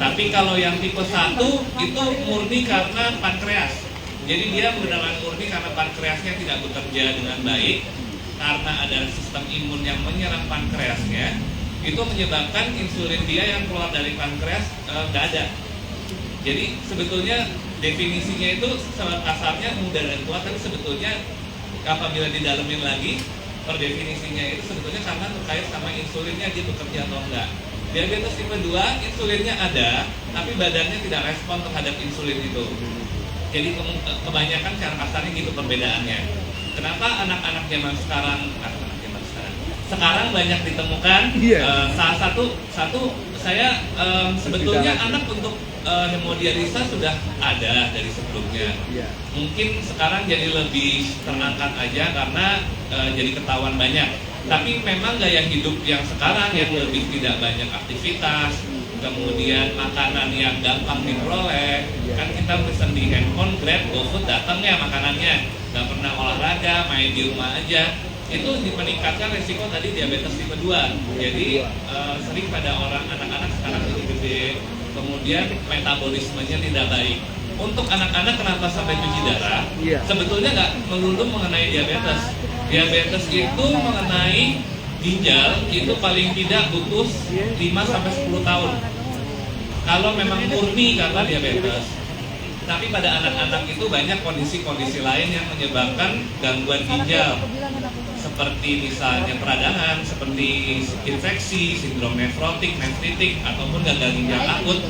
Tapi kalau yang tipe 1 itu murni karena pankreas. Jadi dia benar-benar murni karena pankreasnya tidak bekerja dengan baik, karena ada sistem imun yang menyerang pankreasnya, itu menyebabkan insulin dia yang keluar dari pankreas nggak ada. Jadi sebetulnya definisinya itu sangat kasarnya muda dan tua, tapi sebetulnya apabila didalemin lagi, per definisinya itu sebetulnya karena terkait sama insulinnya dia bekerja atau enggak. Diabetes tipe 2 insulinnya ada, tapi badannya tidak respon terhadap insulin itu. Jadi kebanyakan cara kasarnya gitu perbedaannya. Kenapa anak-anak zaman sekarang banyak ditemukan? Salah satu saya sebetulnya anak untuk hemodialisa sudah ada dari sebelumnya. Mungkin sekarang jadi lebih terangkat aja karena jadi ketahuan banyak. Tapi memang gaya hidup yang sekarang yang lebih tidak banyak aktivitas, kemudian makanan yang gampang diperoleh, kan kita pesen di handphone, Grab, GoFood, datang ya makanannya, nggak pernah olahraga, main di rumah aja, itu meningkatkan resiko tadi diabetes tipe 2. Jadi sering pada orang anak-anak sekarang lebih gede, kemudian metabolismenya tidak baik. Untuk anak-anak kenapa sampai cuci darah? Sebetulnya nggak melulu mengenai diabetes. Diabetes itu mengenai ginjal itu paling tidak butuh 5-10 tahun. Kalau memang murni karena diabetes. Tapi pada anak-anak itu banyak kondisi-kondisi lain yang menyebabkan gangguan ginjal, seperti misalnya peradangan, seperti infeksi, sindrom nefrotik, nefritik, ataupun gagal ginjal akut,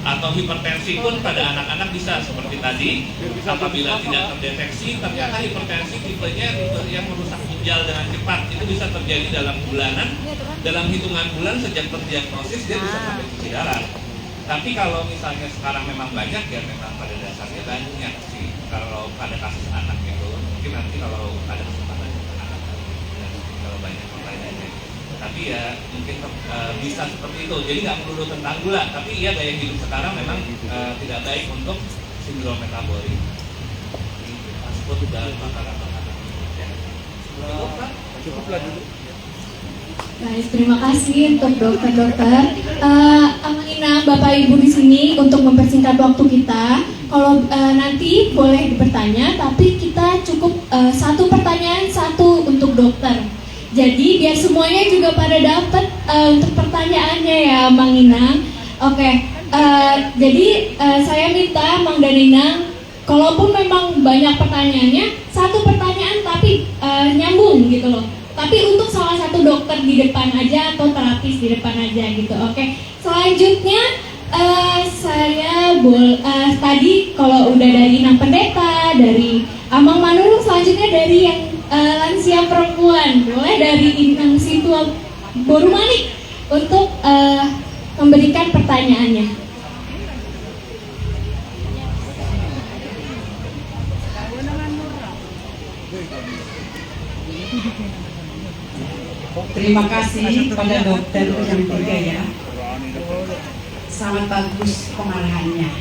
atau hipertensi pun pada anak-anak bisa seperti tadi. Apabila tidak terdeteksi, ternyata hipertensi tipenya tipe yang merusak ginjal dengan cepat. Itu bisa terjadi dalam bulanan, dalam hitungan bulan sejak terdiagnosis dia bisa sampai cuci darah. Tapi kalau misalnya sekarang memang banyak, ya memang pada dasarnya banyak sih. Kalau pada kasus anak itu, mungkin nanti kalau ada kesempatan anak, kalau banyak pertanyaannya. Tapi ya mungkin bisa seperti itu. Jadi nggak melulu tentang gula, tapi ya gaya hidup sekarang memang tidak baik untuk sindrom metabolik. Fast food dan makanan-makanan. Ya. Cukup Pak? Cukuplah dulu. Baik, terima kasih untuk dokter-dokter. Amina, Bapak Ibu di sini untuk mempersingkat waktu kita. Kalau nanti boleh bertanya, tapi kita cukup satu pertanyaan satu untuk dokter. Jadi biar semuanya juga pada dapat untuk pertanyaannya ya, Mang Inang. Oke, jadi saya minta Mang Daninang, kalaupun memang banyak pertanyaannya, satu pertanyaan tapi nyambung gitu loh. Tapi untuk salah satu dokter di depan aja atau terapis di depan aja gitu. Oke. Selanjutnya saya tadi kalau udah dari Inang Pendeta, dari Amang Manurung, selanjutnya dari yang lansia perempuan, boleh dari Inang Situa Borumanik untuk memberikan pertanyaannya. Terima kasih pada dokter yang tiga ya. Sangat bagus pengarahannya.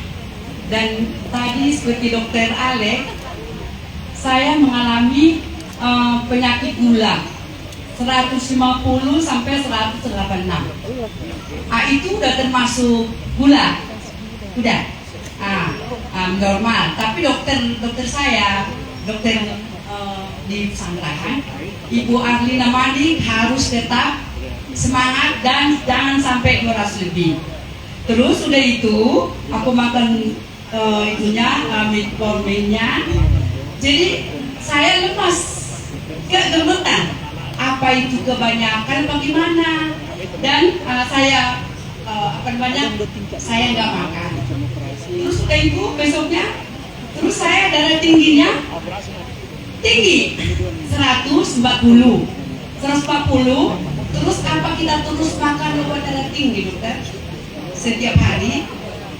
Dan tadi seperti dokter Alek, saya mengalami penyakit gula 150 sampai 186. Itu udah termasuk gula, udah normal. Tapi dokter saya, dokter di pesantren, Ibu Arlina Mandi harus tetap semangat dan jangan sampai 200 lebih. Terus udah itu aku makan metforminnya, jadi saya lemas, kegemetan. Apa itu kebanyakan bagaimana? Dan saya saya nggak makan. Terus udah itu besoknya, terus saya darah tingginya tinggi 140, terus apa kita terus makan obat darah tinggi dokter setiap hari?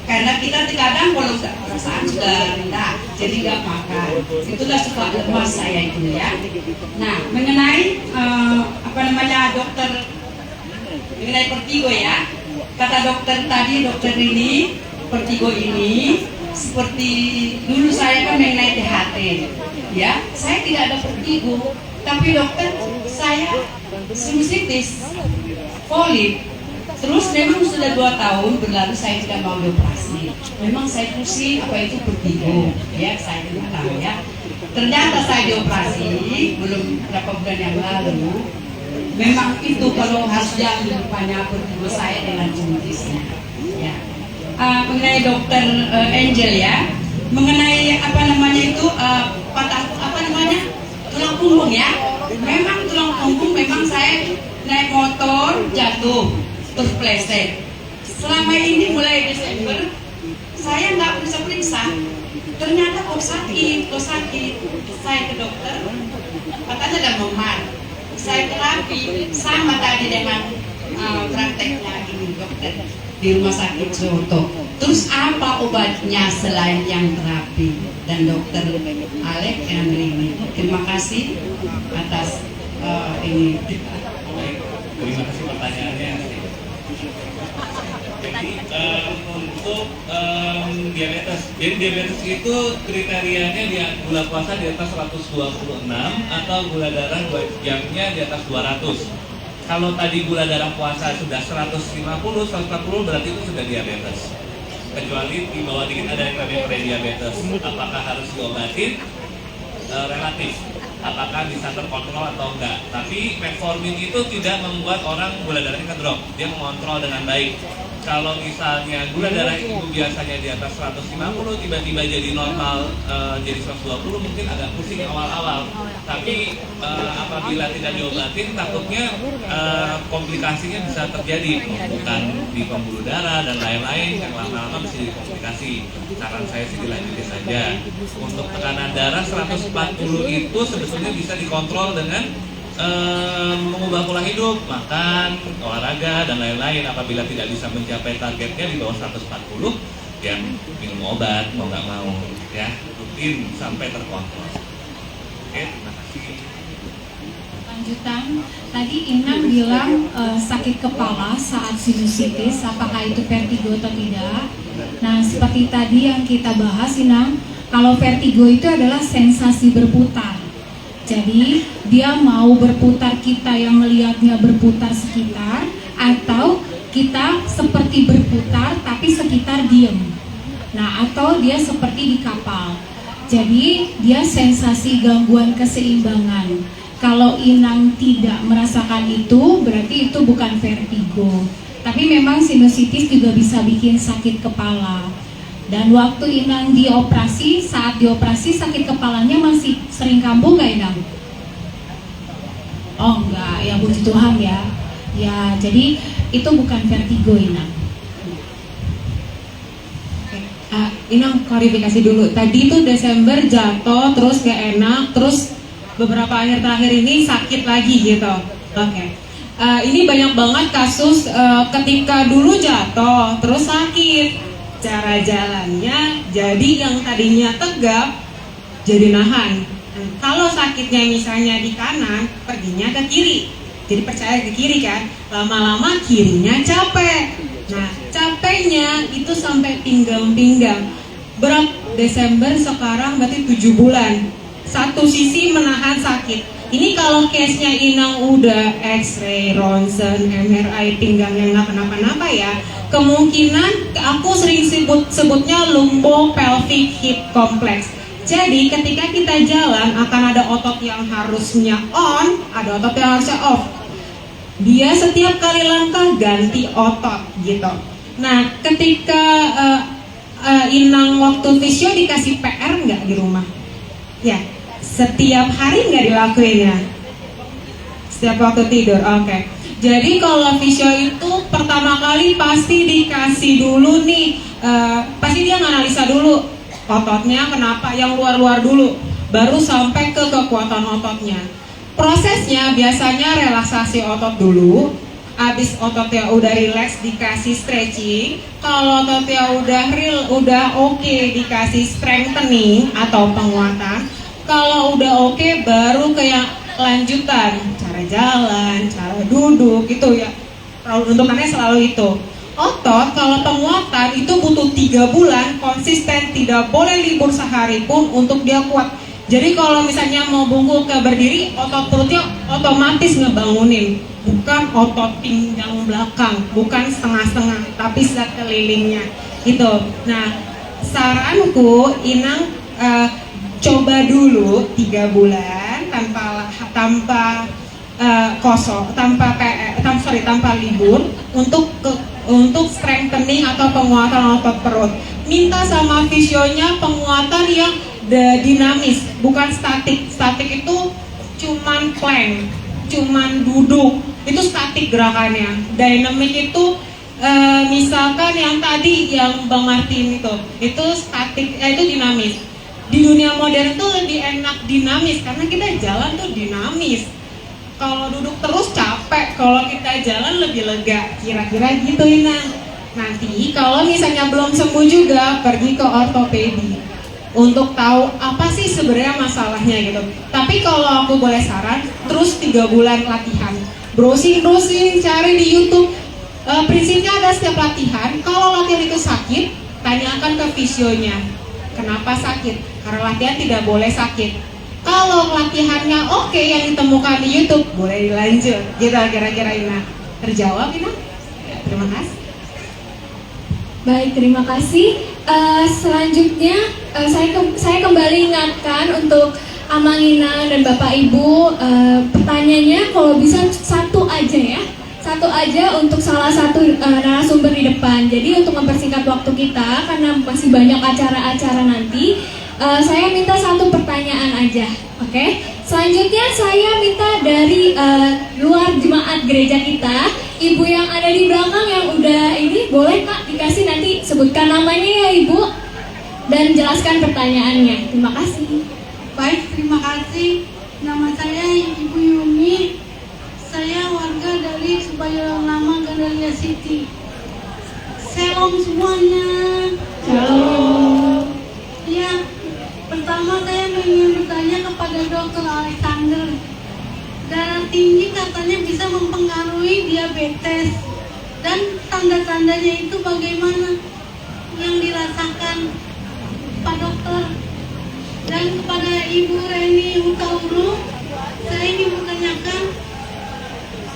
Karena kita terkadang kalau perasaan sudah rendah, jadi nggak makan. Itulah sebab lemas saya itu ya. Nah, mengenai dokter, mengenai vertigo ya, kata dokter tadi, dokter ini vertigo ini seperti dulu saya kan mengenai THT. Ya, saya tidak ada vertigo, tapi dokter saya sinusitis, polip. Terus memang sudah 2 tahun berlalu saya tidak mau dioperasi. Memang saya pusing apa itu vertigo, ya saya tidak tahu ya. Ternyata saya dioperasi belum berapa bulan yang lalu. Memang itu kalau harus diambil rupanya vertigo saya dengan sinusitisnya. Ya. Mengenai dokter Angel ya, mengenai tulang punggung ya. Memang tulang punggung memang saya naik motor jatuh terus pleset. Selama ini mulai Desember saya nggak bisa periksa. Ternyata kok sakit. Saya ke dokter, katanya ada memar. Saya terapi sama tadi dengan prakteknya ini dokter di rumah sakit Soto. Terus apa obatnya selain yang terapi? Dan dokter Alek yang ini. Terima kasih atas ini. Terima kasih pertanyaannya. Untuk diabetes, jadi diabetes itu kriterianya dia gula puasa di atas 126 atau gula darah 2 jamnya di atas 200. Kalau tadi gula darah puasa sudah 150, 140 berarti itu sudah diabetes. kecuali di bawah dikit ada yang namanya prediabetes. Apakah harus diobatin? Relatif. Apakah bisa terkontrol atau enggak? Tapi metformin itu tidak membuat orang gula darahnya ngedrop, dia mengontrol dengan baik. Kalau misalnya gula darah ibu biasanya di atas 150, tiba-tiba jadi normal, jadi 120, mungkin agak pusing awal-awal. Tapi apabila tidak diobatin, takutnya komplikasinya bisa terjadi, penumpukan di pembuluh darah dan lain-lain yang lama-lama bisa jadi komplikasi. Saran saya sih dilanjutin saja. Untuk tekanan darah 140 itu sebetulnya bisa dikontrol dengan mengubah pola hidup, makan, olahraga, dan lain-lain. Apabila tidak bisa mencapai targetnya di bawah 140, ya minum obat, mau nggak mau, ya rutin sampai terkontrol. Oke, terima kasih. Lanjutan, tadi Inang bilang sakit kepala saat sinusitis, apakah itu vertigo atau tidak? Nah, seperti tadi yang kita bahas, Inang, kalau vertigo itu adalah sensasi berputar. Jadi dia mau berputar, kita yang melihatnya berputar sekitar, atau kita seperti berputar tapi sekitar diem. Nah, atau dia seperti di kapal. Jadi dia sensasi gangguan keseimbangan. Kalau Inang tidak merasakan itu, berarti itu bukan vertigo. Tapi memang sinusitis juga bisa bikin sakit kepala. Dan waktu Inang dioperasi, saat dioperasi sakit kepalanya masih sering kambuh nggak Inang? Oh enggak, ya puji Tuhan ya. Ya, jadi itu bukan vertigo Inang. Inang klarifikasi dulu. Tadi itu Desember jatuh, terus gak enak, terus beberapa akhir terakhir ini sakit lagi gitu. Oke. Ini banyak banget kasus ketika dulu jatuh, terus sakit. Cara jalannya jadi yang tadinya tegap jadi nahan. Kalau sakitnya misalnya di kanan, perginya ke kiri. Jadi percaya ke kiri kan, lama-lama kirinya capek. Nah, capeknya itu sampai pinggang-pinggang. Berat Desember sekarang berarti 7 bulan. Satu sisi menahan sakit. Ini kalau case-nya Inang udah X-ray, ronsen, MRI pinggangnya nggak kenapa-napa ya, kemungkinan aku sering sebutnya lumbopelvic hip complex. Jadi ketika kita jalan akan ada otot yang harusnya on, ada otot yang harusnya off. Dia setiap kali langkah ganti otot gitu. Nah, ketika Inang waktu fisio dikasih PR nggak di rumah? Ya, setiap hari nggak dilakuin ya? Setiap waktu tidur, oke. Jadi kalau fisio itu pertama kali pasti dikasih dulu nih, pasti dia nganalisa dulu ototnya kenapa, yang luar-luar dulu, baru sampai ke kekuatan ototnya. Prosesnya biasanya relaksasi otot dulu, habis ototnya udah relax dikasih stretching, kalau ototnya udah oke dikasih strengthening atau penguatan, kalau udah oke baru ke yang lanjutan, cara jalan, cara duduk gitu ya. Untukannya selalu itu. Otot kalau penguatan itu butuh 3 bulan konsisten, tidak boleh libur sehari pun untuk dia kuat. Jadi kalau misalnya mau bungkuk ke berdiri, otot perutnya otomatis ngebangunin, bukan otot pinggang belakang, bukan setengah-setengah, tapi sekelilingnya gitu. Nah, saranku Inang coba dulu 3 bulan tanpa libur untuk strengthening atau penguatan otot perut. Minta sama fisionya penguatan yang dinamis, bukan statik. Statik itu cuman plank, cuman duduk, itu statik gerakannya. Dynamic itu misalkan yang tadi yang Bang Martin itu statik, itu dinamis. Di dunia modern tuh lebih enak dinamis karena kita jalan tuh dinamis. Kalau duduk terus capek, kalau kita jalan lebih lega, kira-kira gitu Inang. Nanti kalau misalnya belum sembuh juga, pergi ke ortopedi untuk tahu apa sih sebenarnya masalahnya gitu. Tapi kalau aku boleh saran, terus 3 bulan latihan, browsing, cari di YouTube. Prinsipnya ada setiap latihan, kalau latihan itu sakit, tanyakan ke fisionya, kenapa sakit? Karena latihan tidak boleh sakit. Kalau latihannya oke yang ditemukan di YouTube, boleh dilanjut. Gitu kira-kira Ina. Terjawab Ina? Ya, terima kasih. Baik, terima kasih. Selanjutnya saya kembali ingatkan untuk Amangina dan Bapak Ibu, pertanyaannya kalau bisa satu aja ya, satu aja untuk salah satu narasumber di depan. Jadi untuk mempersingkat waktu kita karena masih banyak acara-acara nanti, saya minta satu pertanyaan aja, oke? Selanjutnya saya minta dari luar jemaat gereja kita, ibu yang ada di belakang yang udah ini, boleh Kak dikasih nanti sebutkan namanya ya Ibu dan jelaskan pertanyaannya. Terima kasih. Baik, terima kasih. Nama saya Ibu Yumi. Saya warga dari Subayang Lama, Gandaria City. Shalom semuanya. Shalom. Ya, pertama saya ingin bertanya kepada Dr. Alexander. Darah tinggi katanya bisa mempengaruhi diabetes, dan tanda-tandanya itu bagaimana yang dirasakan Pak Dokter? Dan kepada Ibu Reni Utauru, saya ingin bertanyakan,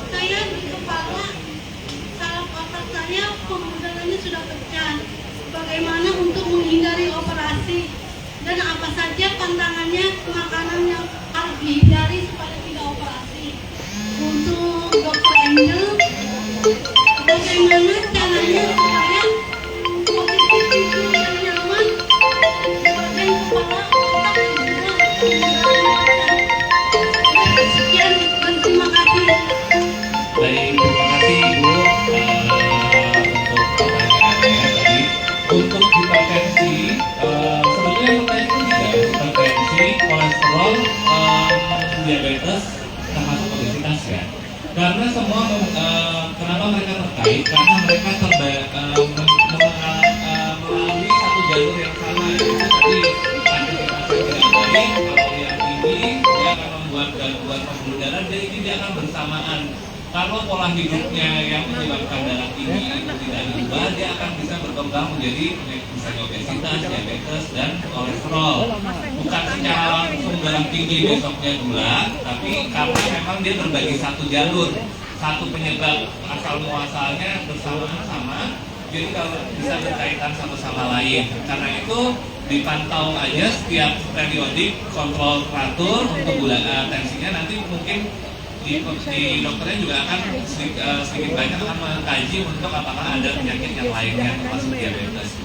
saya di kepala saraf otak saya pembuluh darahnya sudah pecah. Bagaimana untuk menghindari operasi? Dan apa saja pantangannya, makanan yang harus dihindari supaya tidak operasi? Untuk Dr. Angel, bagaimana caranya supaya positif itu yang nyaman di bagian kepala, otak, dan juga sekian dan terima kasih. Baik, terima kasih Ibu untuk pertanyaannya tadi. Untuk hipertensi, sebetulnya hipertensi, kolesterol, diabetes, termasuk obesitas ya. Karena semua kenapa mereka terkait? Karena mereka melalui satu jalur yang sama. Jadi antisipasi yang tidak baik, kalau yang ini dia akan membuat gangguan pembuluh darah, jadi dia akan bersamaan. Kalau pola hidupnya yang menyebabkan darah tinggi itu tidak diubah, dia akan bisa berkembang menjadi misalnya obesitas, diabetes, dan kolesterol. Bukan secara langsung darah tinggi besoknya gula, tapi karena memang dia berbagi satu jalur, satu penyebab asal muasalnya bersamaan sama. Jadi kalau bisa berkaitan satu sama lain. Karena itu dipantau aja setiap periodik, kontrol teratur untuk gula tensinya. Nanti mungkin di dokternya juga akan sedikit banyak akan mengkaji untuk apakah ada penyakit yang lainnya termasuk diabetes.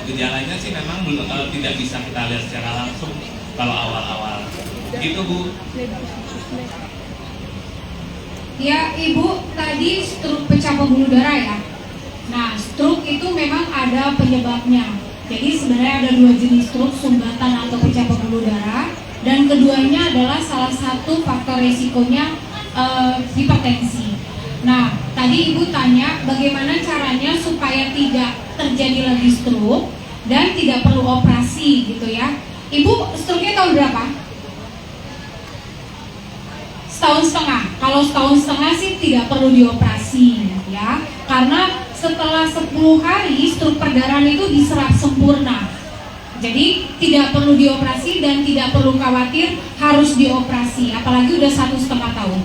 Gejalanya sih memang belum tidak bisa kita lihat secara langsung kalau awal-awal. Gitu Bu. Ya Ibu, tadi stroke pecah pembuluh darah ya. Nah, stroke itu memang ada penyebabnya. Jadi sebenarnya ada dua jenis stroke, sumbatan atau pecah pembuluh darah, dan keduanya adalah salah satu faktor resikonya hipertensi. Nah, tadi Ibu tanya bagaimana caranya supaya tidak terjadi lagi stroke dan tidak perlu operasi gitu ya. Ibu stroke-nya tahun berapa? Setahun setengah. Kalau setahun setengah sih tidak perlu dioperasi ya. Karena setelah 10 hari stroke perdarahan itu diserap sempurna. Jadi tidak perlu dioperasi dan tidak perlu khawatir harus dioperasi, apalagi udah 1,5 tahun.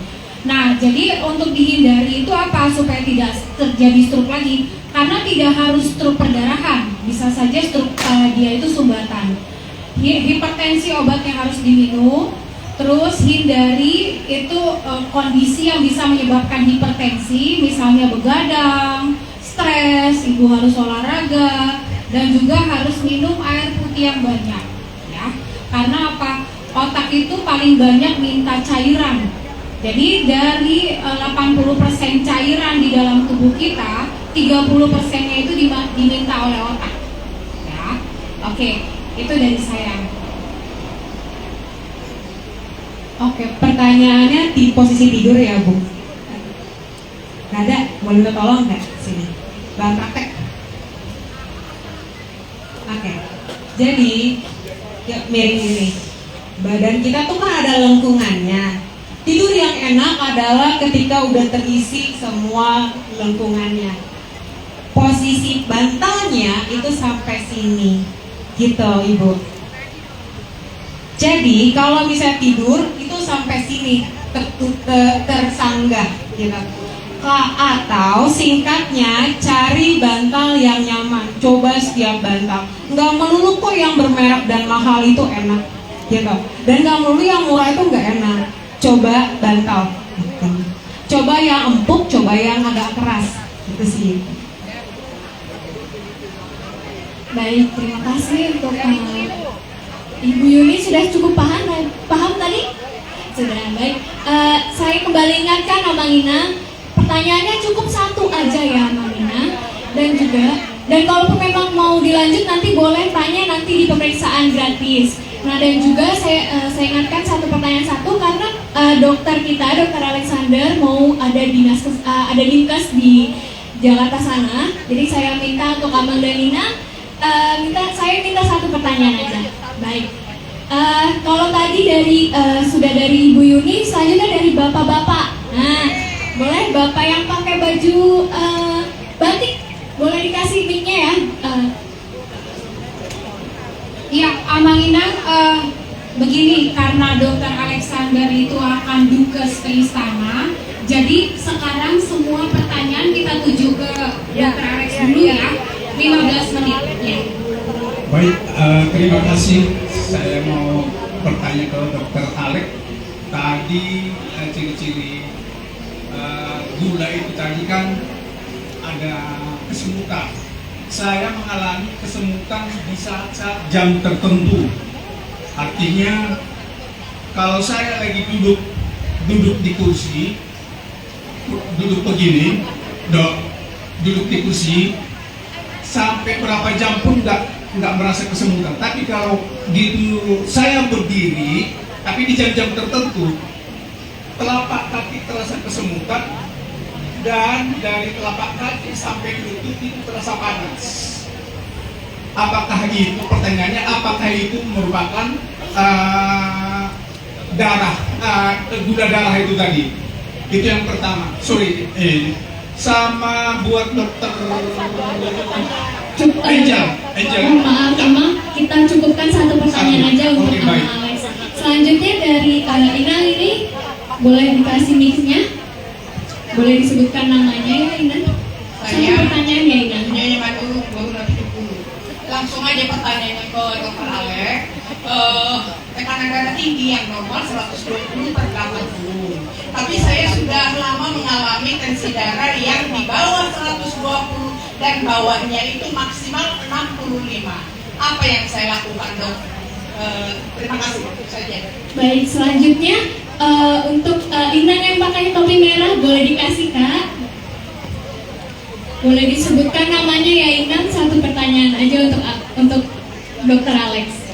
Nah, jadi untuk dihindari itu apa supaya tidak terjadi stroke lagi? Karena tidak harus stroke perdarahan, bisa saja stroke dia itu sumbatan. Hipertensi obatnya harus diminum, terus hindari itu kondisi yang bisa menyebabkan hipertensi, misalnya begadang, stres, Ibu harus olahraga, dan juga harus minum air putih yang banyak ya. Karena apa? Otak itu paling banyak minta cairan. Jadi dari 80% cairan di dalam tubuh kita, 30%-nya itu diminta oleh otak ya. Oke, itu dari saya. Oke, pertanyaannya di posisi tidur ya Bu. Gak ada, boleh minta tolong nggak sini? Bahan praktek. Oke, jadi ya, miring ini. Badan kita tuh kan ada lengkungannya. Tidur yang enak adalah ketika udah terisi semua lengkungannya. Posisi bantalnya itu sampai sini, gitu Ibu. Jadi kalau misalnya tidur itu sampai sini tersanggah, gitu. Atau singkatnya cari bantal yang nyaman. Coba setiap bantal. Nggak melulu kok yang bermerek dan mahal itu enak, gitu. Dan nggak melulu yang murah itu nggak enak. Coba bantal. Coba yang empuk, coba yang agak keras. Itu sih. Baik, terima kasih untuk Ibu Yuni. Sudah cukup paham tadi? Sudah, baik. Saya kembali ingatkan Mama Ina, pertanyaannya cukup satu aja ya Mama Ina. Dan kalaupun memang mau dilanjut nanti boleh tanya nanti di pemeriksaan gratis. Nah, dan juga saya ingatkan satu pertanyaan satu karena dokter kita, Dokter Alexander mau ada dinkes di Jakarta sana. Jadi saya minta untuk Amang dan Nina, saya minta satu pertanyaan aja. Baik. Kalau tadi sudah dari Ibu Yuni, selanjutnya dari bapak-bapak. Nah, boleh bapak yang pakai baju batik, boleh dikasih mic-nya ya. Ya, Amang Inang, begini, karena Dokter Alexander itu akan dukes ke istana, jadi sekarang semua pertanyaan kita tuju ke Dokter Alex dulu ya, 15 menit. Ya. Baik, terima kasih. Saya mau bertanya ke Dokter Alex. Tadi ciri-ciri gula itu tadi kan ada kesemutan. Saya mengalami kesemutan di saat-saat jam tertentu. Artinya kalau saya lagi duduk di kursi, duduk begini, duduk di kursi, sampai berapa jam pun nggak merasa kesemutan. Tapi kalau gitu saya berdiri, tapi di jam-jam tertentu, telapak kaki terasa kesemutan, dan dari telapak kaki sampai lutut itu terasa panas. Apakah itu, pertanyaannya, apakah itu merupakan gula darah itu tadi? Itu yang pertama. Sorry, sama buat dokter Angel. Maaf, kita cukupkan satu pertanyaan aja untuk Alex. Selanjutnya dari Ina ini, boleh dikasih mic-nya? Boleh disebutkan namanya ya Ina? Satu pertanyaan ya Ina. Nyonya Madu, baru nanti dulu. Langsung aja pertanyaannya ke Dokter Alex. Tekanan darah tinggi yang normal 120/80. Tapi saya sudah lama mengalami tensi darah yang di bawah 120 dan bawahnya itu maksimal 65. Apa yang saya lakukan, Dok? Terima kasih saja. Baik, selanjutnya untuk Inang yang pakai topi merah, boleh dikasih Kak? Boleh disebutkan namanya ya Inang, satu pertanyaan aja untuk Dokter Alex.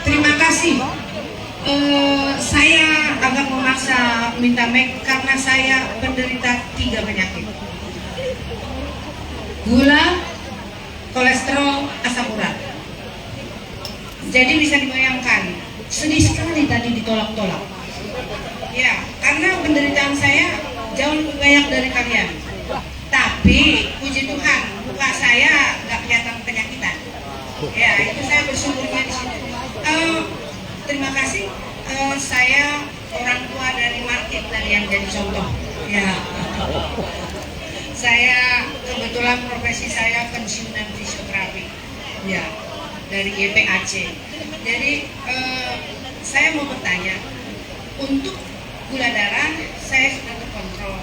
Terima kasih. Saya agak memaksa minta mic karena saya menderita 3 penyakit: gula, kolesterol, asam urat. Jadi bisa dibayangkan, sedih sekali tadi ditolak-tolak. Ya, karena penderitaan saya jauh lebih banyak dari kalian. Tapi puji Tuhan, muka saya nggak kelihatan penyakitan. Ya, itu saya bersyukurnya di situ. Terima kasih. Saya orang tua dari Martin tadi yang jadi contoh. Ya. Saya kebetulan profesi saya pensiunan fisioterapi. Ya, dari YPAC. Jadi saya mau bertanya, untuk gula darah saya sudah terkontrol.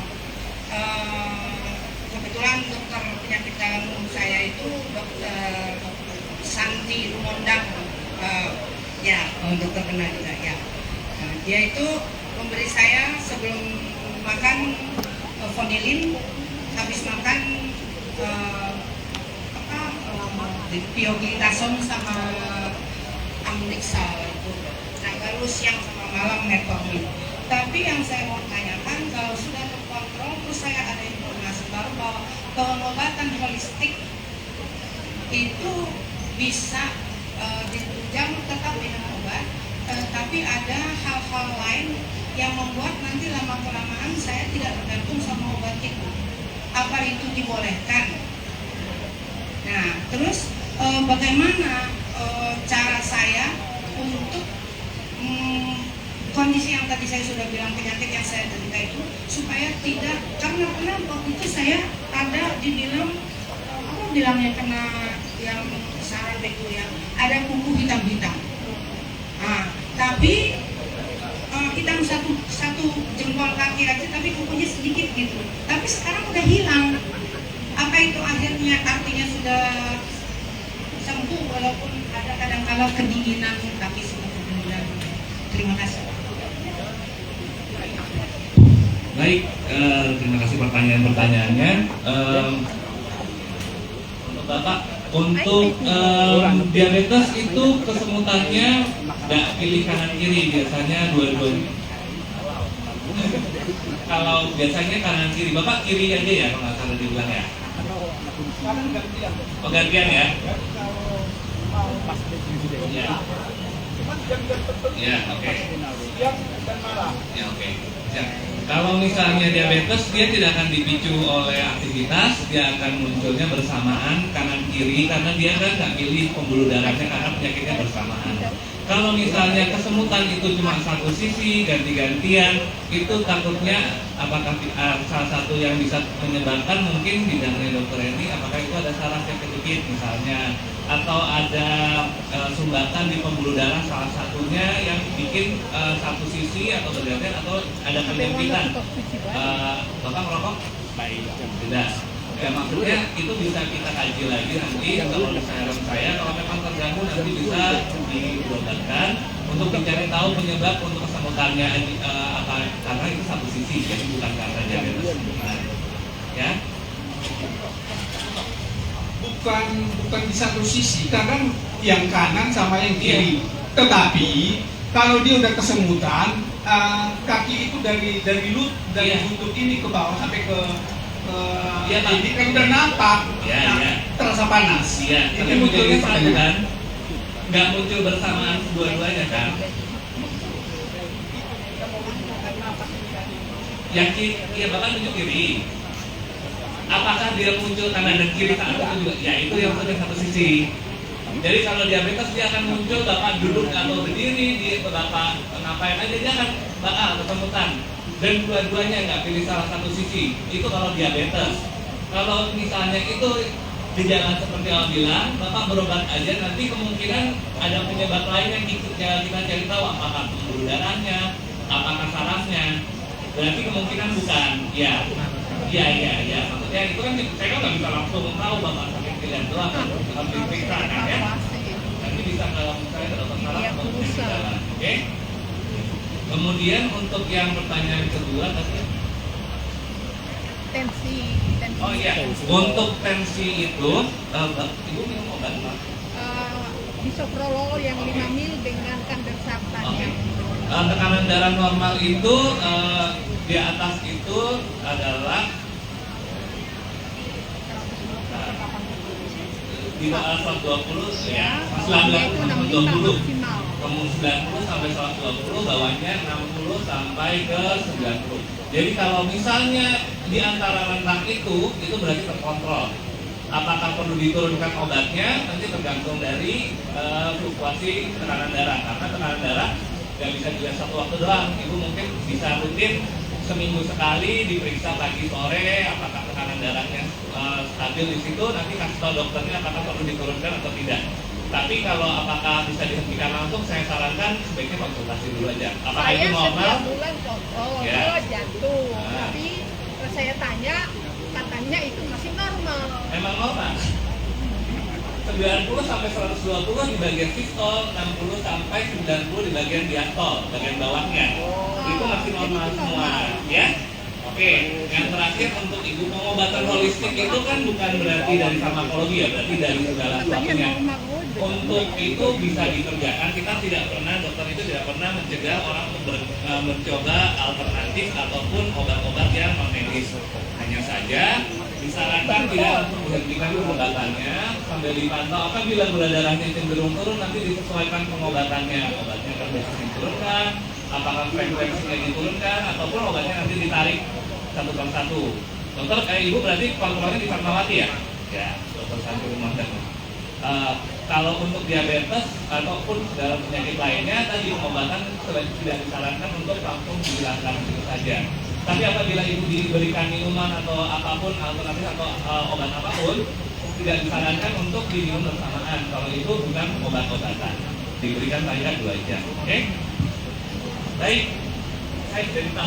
Kebetulan dokter penyakit dalam saya itu Dokter Santi Rumondang, dokter kenal juga ya. Dia itu memberi saya sebelum makan Vonilin, habis makan Pioglitason sama Amlixal itu. Nah, baru siang sama malam metformin. Tapi yang saya mau tanyakan, kalau sudah terkontrol, terus saya ada informasi baru bahwa pengobatan holistik itu bisa ditunjang tetap dengan obat, tapi ada hal-hal lain yang membuat nanti lama-kelamaan saya tidak bergantung sama obat itu. Apa itu dibolehkan? Nah, terus bagaimana cara saya untuk kondisi yang tadi saya sudah bilang, penyakit yang saya derita itu, supaya tidak, karena waktu itu saya ada dibilang apa bilangnya, kena yang saraf itu ya, ada kuku hitam-hitam. Nah, tapi hitam satu jempol kaki aja, tapi kukunya sedikit gitu. Tapi sekarang udah hilang. Apa itu akhirnya artinya sudah sembuh, walaupun ada kadang-kala kedinginan kaki seperti itu. Terima kasih. Baik, terima kasih pertanyaan-pertanyaannya. Untuk Bapak, untuk diabetes itu kesemutannya nggak pilih kanan kiri, biasanya dua-duanya. Kalau biasanya kanan kiri, Bapak kiri aja ya kalau nggak salah dibilang ya. Oh, gantian ya. Ya, oke. Ya, oke. Ya. Kalau misalnya diabetes, dia tidak akan dipicu oleh aktivitas, dia akan munculnya bersamaan kanan kiri karena dia kan nggak pilih pembuluh darahnya karena penyakitnya bersamaan. Kalau misalnya kesemutan itu cuma satu sisi, ganti-gantian, itu takutnya apakah salah satu yang bisa menyebabkan mungkin bidangnya dokter ini, apakah itu ada saraf yang kejepit misalnya, atau ada sumbatan di pembuluh darah salah satunya yang bikin satu sisi atau bergantian, atau ada penyempitan. Bapak merokok? Baik, tidak. Ya, maksudnya itu bisa kita kaji lagi nanti. Kalau misalnya saya, kalau memang terganggu nanti bisa diobatkan untuk mencari tahu penyebab untuk kesemutannya apa, karena itu satu sisi, jadi bukan karena diabetes. Ya. Bukan di satu sisi, kadang yang kanan sama yang kiri. Tetapi kalau dia udah kesemutan, kaki itu dari lutut ini ke bawah sampai ke ini kan udah nampak, terasa panas. Iya, tapi munculnya satu kan, nggak muncul bersamaan dua-duanya kan. Yang kiri, ya Bapak tunjuk kiri. Apakah dia muncul kanan dan kiri saat itu juga? Ya itu yang penting satu sisi. Jadi kalau diabetes dia akan muncul Bapak duduk atau berdiri, Bapak ngapain aja dia akan bakal kesemutan. Dan dua-duanya nggak pilih salah satu sisi. Itu kalau diabetes. Kalau misalnya itu gejala seperti yang bilang, Bapak berobat aja, nanti kemungkinan ada penyebab lain yang kita cari tahu, apakah pembuluh darahnya, apakah sarafnya. Berarti kemungkinan bukan. Ya. Maksudnya itu kan saya kan nggak bisa langsung tahu Bapak sakit pilihan doang, harus diperiksa kan ya. Nanti bisa kalau misalnya ada saraf atau gejala. Oke. Kemudian untuk yang pertanyaan kedua tadi, tensi. oh iya, untuk tensi itu, Ibu minum obat apa? Bisoprolol yang 5 ml dengan kandersatan. Okay. Tekanan darah normal itu di atas itu adalah di bawah 120 ya, 90 sampai 120, bawahnya 60 sampai ke 90. Jadi kalau misalnya di antara rentang itu berarti terkontrol. Apakah perlu diturunkan obatnya nanti tergantung dari fluktuasi tekanan darah. Karena tekanan darah nggak bisa dilihat satu waktu doang. Ibu mungkin bisa rutin seminggu sekali diperiksa pagi sore apakah tekanan darahnya stabil di situ, nanti kasih tahu dokternya apakah perlu diturunkan atau tidak. Tapi kalau apakah bisa dihentikan langsung, saya sarankan sebaiknya konsultasi dulu aja. Apakah itu normal? Saya bulan kontrol jantung, tapi saya tanya katanya itu masih normal. Memang normal. 90 sampai 120 di bagian sistol, 60 sampai 90 di bagian diastol, bagian bawahnya. Itu masih normal semua, ya. Oke, yang terakhir untuk ibu, pengobatan holistik itu kan bukan berarti dari farmakologi ya, berarti dari segala sesuatunya. Untuk itu bisa dikerjakan, kita tidak pernah, dokter itu tidak pernah mencegah orang untuk mencoba alternatif ataupun obat-obat yang non medis. Hanya saja disarankan tidak untuk menghentikan pengobatannya sambil dipantau. Apabila gula darahnya cenderung turun, nanti disesuaikan pengobatannya. Obatnya terbiasa diturunkan, apakah frekuensinya diturunkan, ataupun obatnya nanti ditarik satu per satu. Dokter, ibu berarti kontrolnya di Fatmawati ya? Ya, dokter satu rumah dan Kalau untuk diabetes ataupun dalam penyakit lainnya, tadi pengobatan tidak disarankan untuk langsung dihilangkan begitu saja. Tapi apabila ibu diberikan minuman atau apapun alternatif atau obat apapun, tidak disarankan untuk diminum bersamaan. Kalau itu bukan obat-obatan, diberikan saja 2 jam. Oke? Baik, saya sudah